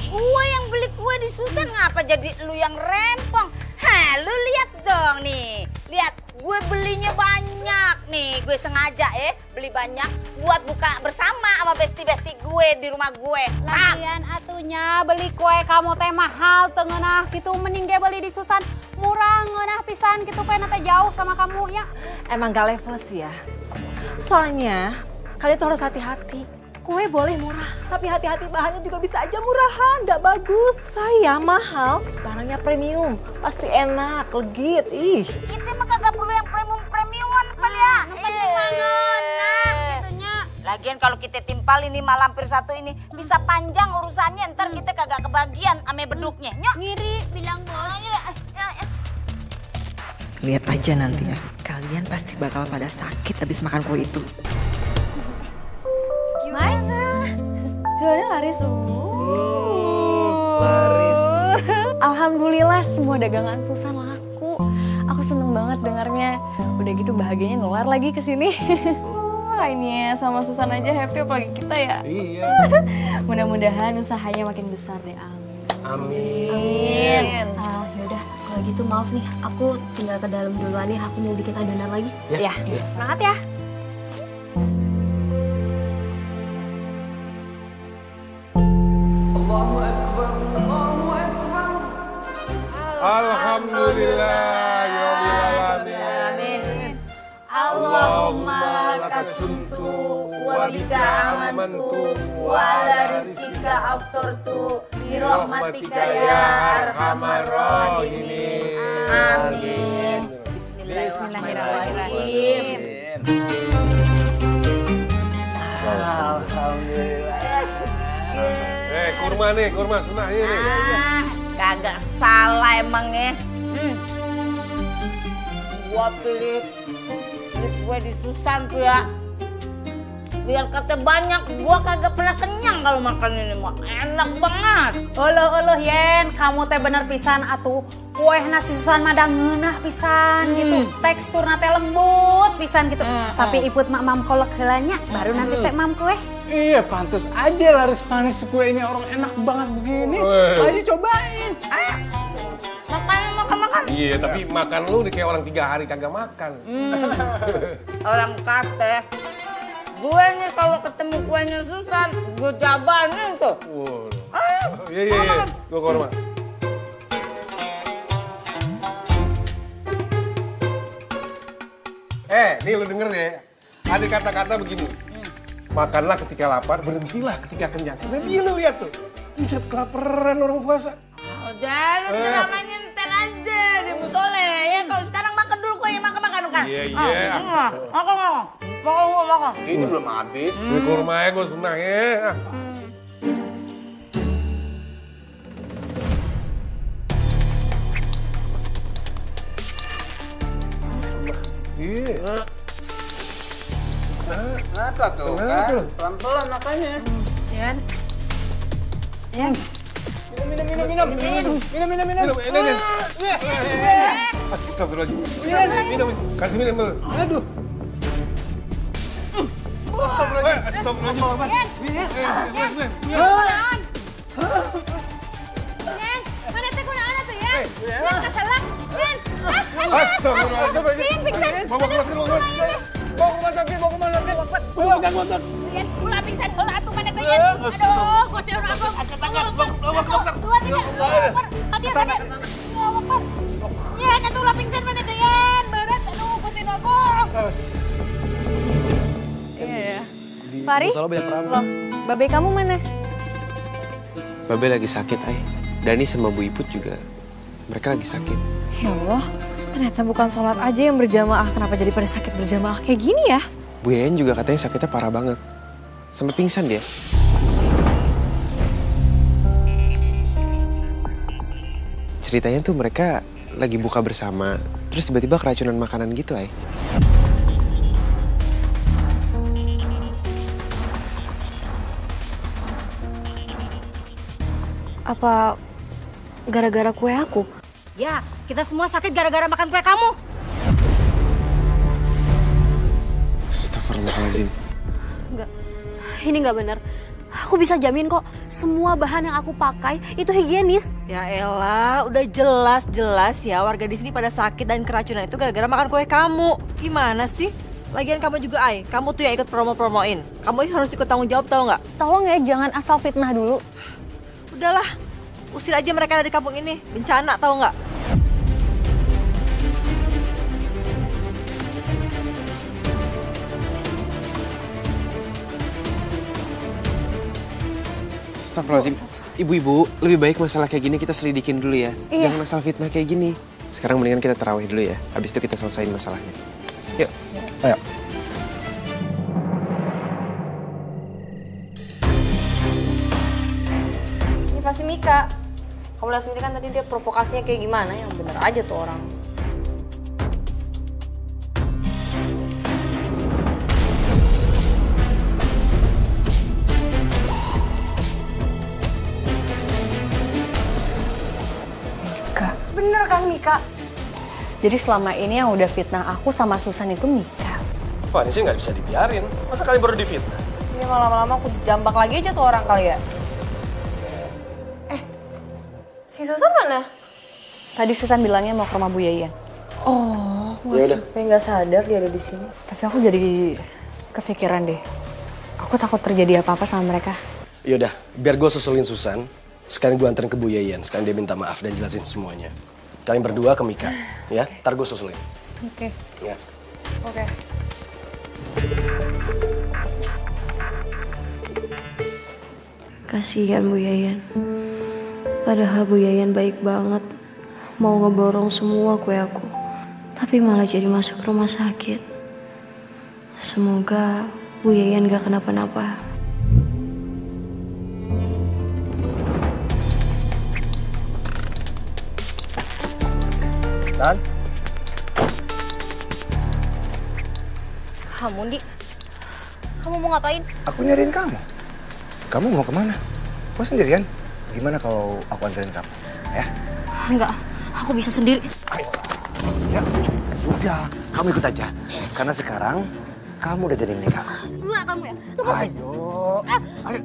Speaker 2: Gue yang beli kue di Susan, ngapa jadi lu yang rempong? Hah, lu lihat dong nih. Lihat, gue belinya banyak nih. Gue sengaja beli banyak buat buka bersama sama besti-besti gue di rumah gue.
Speaker 6: Lagian atunya beli kue kamu teh mahal teu ngeunah gitu, mending ge beli di Susan murah ngeunah pisan gitu, kue teh jauh sama kamu ya.
Speaker 4: Emang gak level sih ya. Soalnya kalian tuh harus hati-hati. Kue boleh murah, tapi hati-hati bahannya juga bisa aja murahan, gak bagus. Saya mahal, barangnya premium, pasti enak, legit. Ih.
Speaker 2: Kita mah kagak perlu yang premium-premiuman kan ya. Penting banget, nah gitunya. Lagian kalau kita timpal ini malampir satu ini, bisa panjang urusannya, ntar kita kagak kebagian ame beduknya. Nyok. Ngiri, bilang bos.
Speaker 12: Lihat aja nanti ya, kalian pasti bakal pada sakit habis makan kue itu.
Speaker 7: Gimana? Jualnya laris
Speaker 3: Laris.
Speaker 7: Alhamdulillah semua dagangan Susan laku. Aku seneng banget dengarnya. Udah gitu bahagianya nular lagi ke sini. Wah, ini sama Susan aja happy apalagi kita ya.
Speaker 11: Iya.
Speaker 7: Mudah-mudahan usahanya makin besar deh,
Speaker 1: Amin. Yaudah, kalau gitu maaf nih, aku tinggal ke dalam duluan nih. Aku mau bikin adonan lagi.
Speaker 7: Ya. Semangat ya.
Speaker 2: Alhamdulillahirrahmanirrahim. Allahumma lakasuntu wa bika amantu wa ala rizkika aftartu bi rahmatika ya arhamar rahimin. Amin. Bismillahirrahmanirrahim.
Speaker 8: Alhamdulillah. Kurma nih, kurma sunah ini.
Speaker 2: Kagak salah emangnya. Gua pilih kue di Susan tuh ya. Biar kata banyak, gua kagak pernah kenyang kalau makan ini mah. Enak banget.
Speaker 6: Oloh Yen, kamu teh bener pisan atuh. Kue nasi Susan mah ngeunah pisan gitu. Teksturna teh lembut pisan gitu. Tapi iput mak mam kolek heulanya, baru nanti teh mam kue.
Speaker 9: Iya, pantas aja laris manis kuenya orang enak banget begini. Ayo cobain.
Speaker 2: Makan.
Speaker 8: Iya, tapi makan lu nih kayak orang 3 hari kagak makan.
Speaker 2: Orang kate. Gue nih kalau ketemu kuenya Susan, gue jabanin tuh.
Speaker 8: Iya. Gue ke rumah. Nih lu denger ya. Ada kata-kata begini. Makanlah ketika lapar, berhentilah ketika kenyang. Karena dia lu lihat tuh. Bisa kelaparan orang puasa.
Speaker 2: Udah, lu ceramahnya ntar aja di musole. Ya, kalau sekarang makan dulu kue, makan.
Speaker 8: Iya.
Speaker 2: Makan.
Speaker 5: Ini belum habis.
Speaker 8: Gue ke rumahnya, gue senang ya. Iya.
Speaker 5: Kenapa tuh kan? Pelan-pelan makanya.
Speaker 2: Yan.
Speaker 5: Minum.
Speaker 8: Astagfirullahaladzim. Minum. Kasih minum. Aduh. Astagfirullahaladzim.
Speaker 2: Mana teh kunaon atuh ya? Yan keselak. Yan.
Speaker 8: Astagfirullahaladzim. Bawa ke rumah sakit. Bawa ke motor.
Speaker 2: Yan, ulah pingsan heula atuh mana teh Yan. Aduh, Gusti Allah. Angkat tangan. Dua, tiga. Tadi. Yan, atuh ulah pingsan mana teh Yan. Berat aduh Gusti Allah.
Speaker 7: Iya. Fari? Loh, babe kamu mana?
Speaker 10: Babe lagi sakit, Ay. Dani sama Bu Iput juga, mereka lagi sakit.
Speaker 7: Ya Allah, ternyata bukan sholat aja yang berjamaah. Kenapa jadi pada sakit berjamaah kayak gini ya?
Speaker 10: Bu Yayan juga katanya sakitnya parah banget. Sampai pingsan dia. Ceritanya tuh mereka lagi buka bersama, terus tiba-tiba keracunan makanan gitu, Ay.
Speaker 1: Apa gara-gara kue aku?
Speaker 4: Ya, kita semua sakit gara-gara makan kue kamu.
Speaker 10: Astagfirullahaladzim.
Speaker 1: Enggak, ini nggak benar. Aku bisa jamin kok, semua bahan yang aku pakai itu higienis.
Speaker 4: Ya elah, udah jelas ya warga di sini pada sakit dan keracunan itu gara-gara makan kue kamu. Gimana sih? Lagian kamu juga, Ay, kamu tuh yang ikut promo-promoin. Kamu harus ikut tanggung jawab, tau nggak?
Speaker 7: Tolong ya, jangan asal fitnah dulu.
Speaker 4: Udahlah, usir aja mereka dari kampung ini. Bencana, tau nggak?
Speaker 10: Astagfirullahaladzim. Ibu-ibu, lebih baik masalah kayak gini kita selidikin dulu ya.
Speaker 7: Iya.
Speaker 10: Jangan asal fitnah kayak gini. Sekarang mendingan kita tarawih dulu ya. Habis itu kita selesain masalahnya. Yuk. Ayo.
Speaker 7: Ini pasti Mika. Kamu lihat sendiri kan tadi dia provokasinya kayak gimana. Yang bener aja tuh orang. Bener kan Mika? Jadi selama ini yang udah fitnah aku sama Susan itu Mika.
Speaker 11: Wah, ini sih nggak bisa dibiarin. Masa kalian baru difitnah?
Speaker 7: Ini lama-lama aku jambak lagi aja tuh orang kali ya. Si Susan mana? Tadi Susan bilangnya mau ke rumah Bu Yayan. Oh, gue sampai nggak sadar dia ada di sini. Tapi aku jadi kepikiran deh. Aku takut terjadi apa-apa sama mereka.
Speaker 11: Yaudah, biar gue susulin Susan. Sekarang gue anterin ke Bu Yayan. Sekarang dia minta maaf dan jelasin semuanya. Kalian berdua ke Mika, ya. Ntar gue susulin.
Speaker 7: Oke.
Speaker 11: Ya.
Speaker 7: Oke.
Speaker 1: Kasihan Bu Yayan. Padahal Bu Yayan baik banget. Mau ngeborong semua kue aku. Tapi malah jadi masuk rumah sakit. Semoga Bu Yayan gak kenapa-napa.
Speaker 3: Dan?
Speaker 1: Kamu, Di. Kamu mau ngapain?
Speaker 3: Aku nyariin kamu. Kamu mau kemana? Kau sendirian? Gimana kalau aku anterin kamu? Ya?
Speaker 1: Enggak, aku bisa sendiri.
Speaker 3: Ya, udah. Kamu ikut aja. Karena sekarang kamu udah jadi milik aku.
Speaker 1: Dua kamu ya? Lepasin.
Speaker 3: Ayo. Ayo.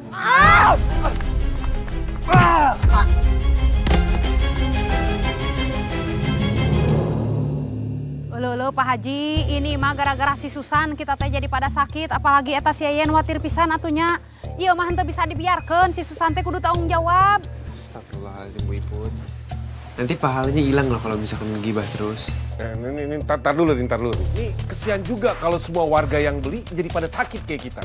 Speaker 6: Pak Haji, ini mah gara-gara si Susan kita teh jadi pada sakit, apalagi eta si Yayan khawatir pisan atunya. Iya mah henteu bisa dibiarkeun, si Susan teh kudu tanggung jawab.
Speaker 10: Astagfirullahaladzim Bu Iput. Nanti pahalanya hilang loh kalau misalkan ngegibah terus.
Speaker 8: Nah, ini ntar dulu. Ini kesian juga kalau semua warga yang beli jadi pada sakit kayak kita.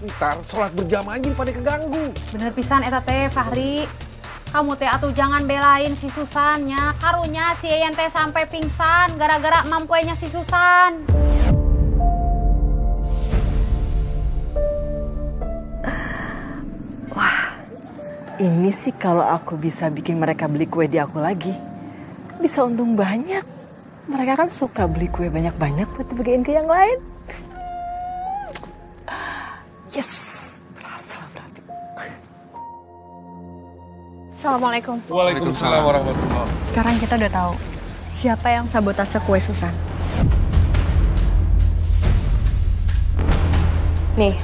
Speaker 8: Ntar sholat berjamaah jadi pada keganggu.
Speaker 6: Bener pisan eta teh Fahri. Kamu teh atuh jangan belain si Susannya. Karunya si Yayan teh sampai pingsan gara-gara mampuenya si Susan.
Speaker 4: Wah, ini sih kalau aku bisa bikin mereka beli kue di aku lagi, bisa untung banyak. Mereka kan suka beli kue banyak-banyak buat dibagiin ke yang lain. Yes, berhasil berarti.
Speaker 14: Assalamualaikum.
Speaker 8: Waalaikumsalam warahmatullahi wabarakatuh.
Speaker 14: Sekarang kita udah tahu siapa yang sabotase kue Susan. Nih,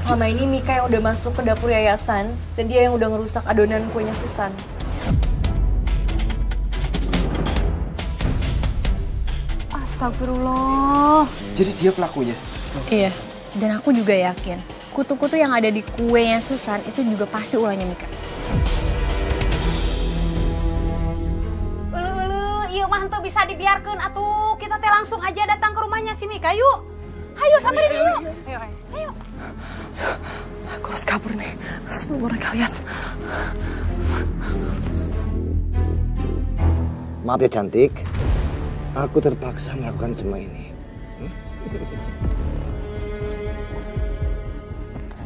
Speaker 14: selama ini Mika yang udah masuk ke dapur yayasan dan dia yang udah ngerusak adonan kuenya Susan.
Speaker 6: Astagfirullah.
Speaker 10: Jadi dia pelakunya?
Speaker 14: Iya, dan aku juga yakin kutu-kutu yang ada di kuenya Susan itu juga pasti ulahnya Mika.
Speaker 6: Iya mah henteu bisa dibiarkeun atuh. Kita teh langsung aja datang ke rumahnya si Mika yuk. Hayo samperin yuk. Ayo.
Speaker 4: Aku harus kabur nih sebelum mereka lihat.
Speaker 3: Maaf ya cantik, aku terpaksa melakukan semua ini.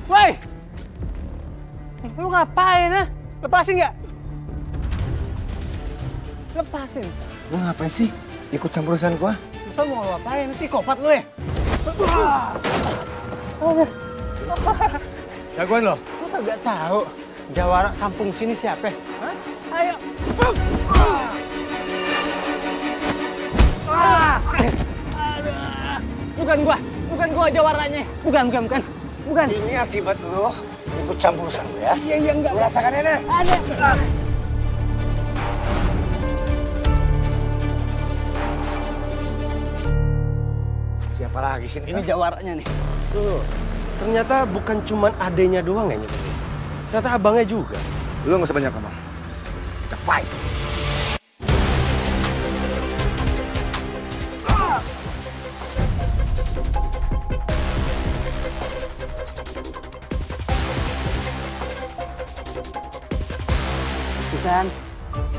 Speaker 9: Woi! Lu ngapain, ha? Lepasin nggak? Lepasin.
Speaker 3: Lu ngapain sih ikut campur urusan gua?
Speaker 9: Lu mau ngapain? Psikopat lu ya?
Speaker 3: Jagoan lo?
Speaker 9: Lu kagak tahu jawara kampung sini siapa? Hah? Ayo. Bukan gua jawaranya. Bukan.
Speaker 3: Ini akibat lo ikut campur urusan gua ya?
Speaker 9: Iya enggak.
Speaker 3: Lu rasakan ini?
Speaker 9: Ada.
Speaker 3: Siapa lagi sih?
Speaker 9: Ini jawaranya nih.
Speaker 11: Tuh, ternyata bukan cuman adenya doang yang nyebelin. Ternyata abangnya juga.
Speaker 3: Lu nggak usah banyak ngomong. Cepat.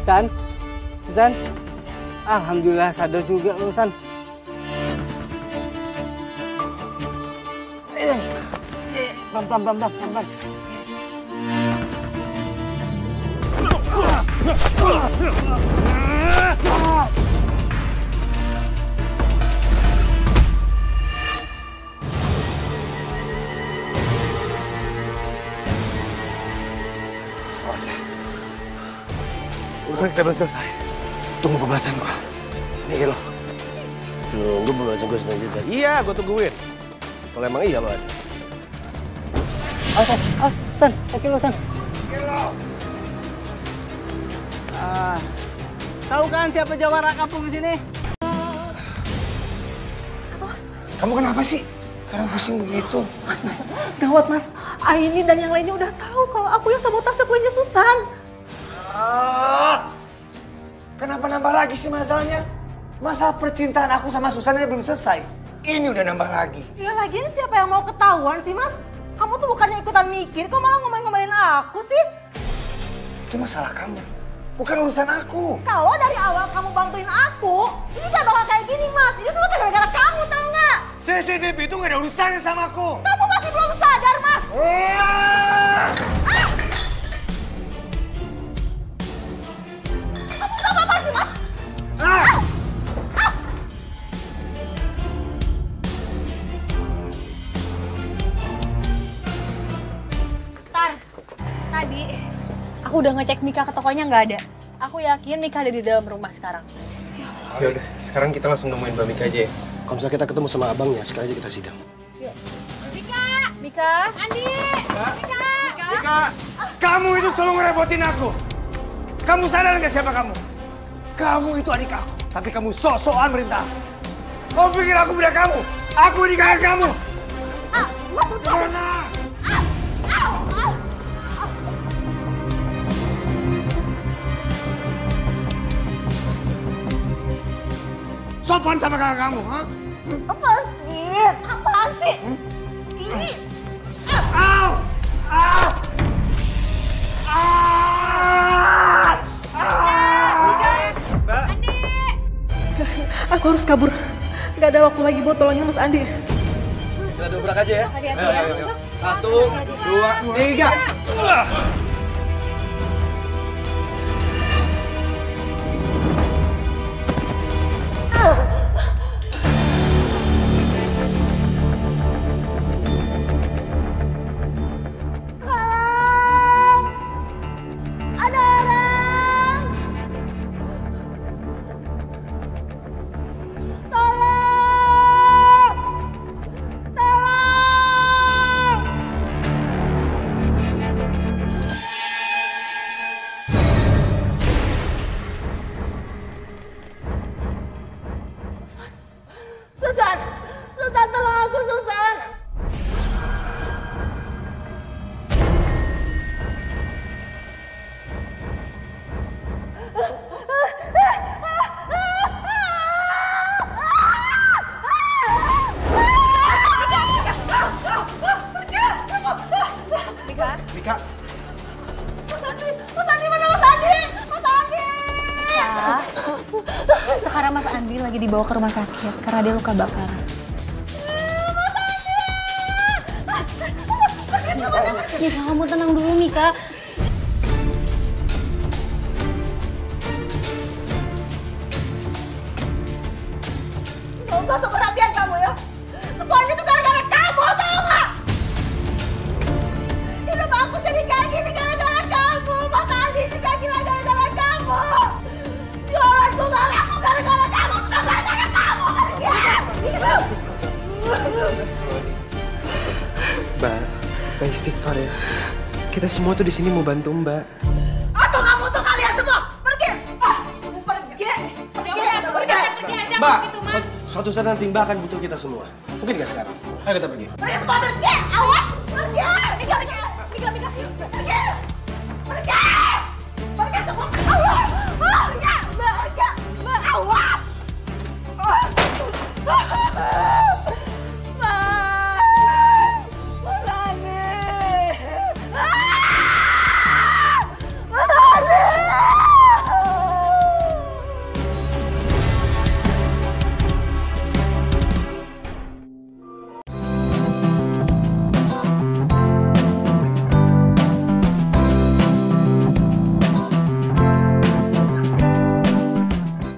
Speaker 9: San. Alhamdulillah sadar juga lu, San. Pelan.
Speaker 3: Urusan kita belum selesai. Tunggu pembahasan gua. Nih lo.
Speaker 11: Tunggu pembahasan gua selanjutnya. Iya, gua tungguin. Kalau emang iya lo ada.
Speaker 9: San. Oke lo, San. Tahu kan siapa jawara kampung di sini?
Speaker 3: Kamu kenapa sih? Karena pusing begitu.
Speaker 4: Mas, gawat Mas. Aini dan yang lainnya udah tahu kalau aku yang sabotase kuenya Susan.
Speaker 3: Kenapa nambah lagi sih masalahnya? Masalah percintaan aku sama Susan ini belum selesai. Ini udah nambah lagi.
Speaker 4: Ya lagian siapa yang mau ketahuan sih Mas? Kamu tuh bukannya ikutan mikir, kok malah ngomongin aku sih?
Speaker 3: Itu masalah kamu, bukan urusan aku.
Speaker 4: Kalau dari awal kamu bantuin aku, ini gak bakal kayak gini Mas. Ini semua gara-gara kamu, tau nggak?
Speaker 3: CCTV itu gak ada urusannya sama aku.
Speaker 4: Kamu masih belum sadar Mas. Kamu gak apa-apa sih Mas?
Speaker 14: Tadi aku udah ngecek Mika ke tokonya nggak ada. Aku yakin Mika ada di dalam rumah sekarang.
Speaker 11: Ya udah, sekarang kita langsung nemuin Mbak Mika aja ya. Kalau misalnya kita ketemu sama abangnya, sekali aja kita sidang.
Speaker 14: Yuk. Mika, Andi,
Speaker 3: Mika, kamu itu selalu ngerepotin aku. Kamu sadar nggak siapa kamu? Kamu itu adik aku, tapi kamu sok-sokan merintah. Kamu pikir aku budak kamu? Aku ini kakak kamu. Mana? Sopan sama kakak kamu, ha?
Speaker 1: Apaan sih? Apaan sih? Ini.
Speaker 3: Au! Au!
Speaker 4: Mbak. Aku harus kabur. Gak ada waktu lagi buat tolongin Mas Andi.
Speaker 10: Sila dobrak aja ya.
Speaker 1: Hati-hati ya.
Speaker 10: 1, 2, 3.
Speaker 1: Susan, tolong aku, Susan.
Speaker 10: Mika.
Speaker 1: Mas Andi, mana Mas Andi? Mas Andi!
Speaker 14: Kak, sekarang Mas Andi lagi dibawa ke rumah sakit karena dia luka bakar. Mika, kamu tenang dulu, Mika.
Speaker 1: Gak usah seperhatian kamu ya. Semuanya tuh gara-gara kamu, tau gak? Hidup aku jadi kayak gini gara-gara kamu. Mas Andi juga gila gara-gara kamu. Jualan gue gak laku gara-gara kamu. Semua gara-gara kamu.
Speaker 10: Mbak istighfar ya. Kita semua tuh di sini mau bantu Mbak.
Speaker 1: Aku gak butuh kalian semua. Pergi. Pergi.
Speaker 10: Mbak, suatu saat nanti Mbak akan butuh kita semua. Mungkin nggak sekarang. Ayo kita pergi.
Speaker 1: Pergi semua, pergi. Awas. Pergi. Mika. Pergi.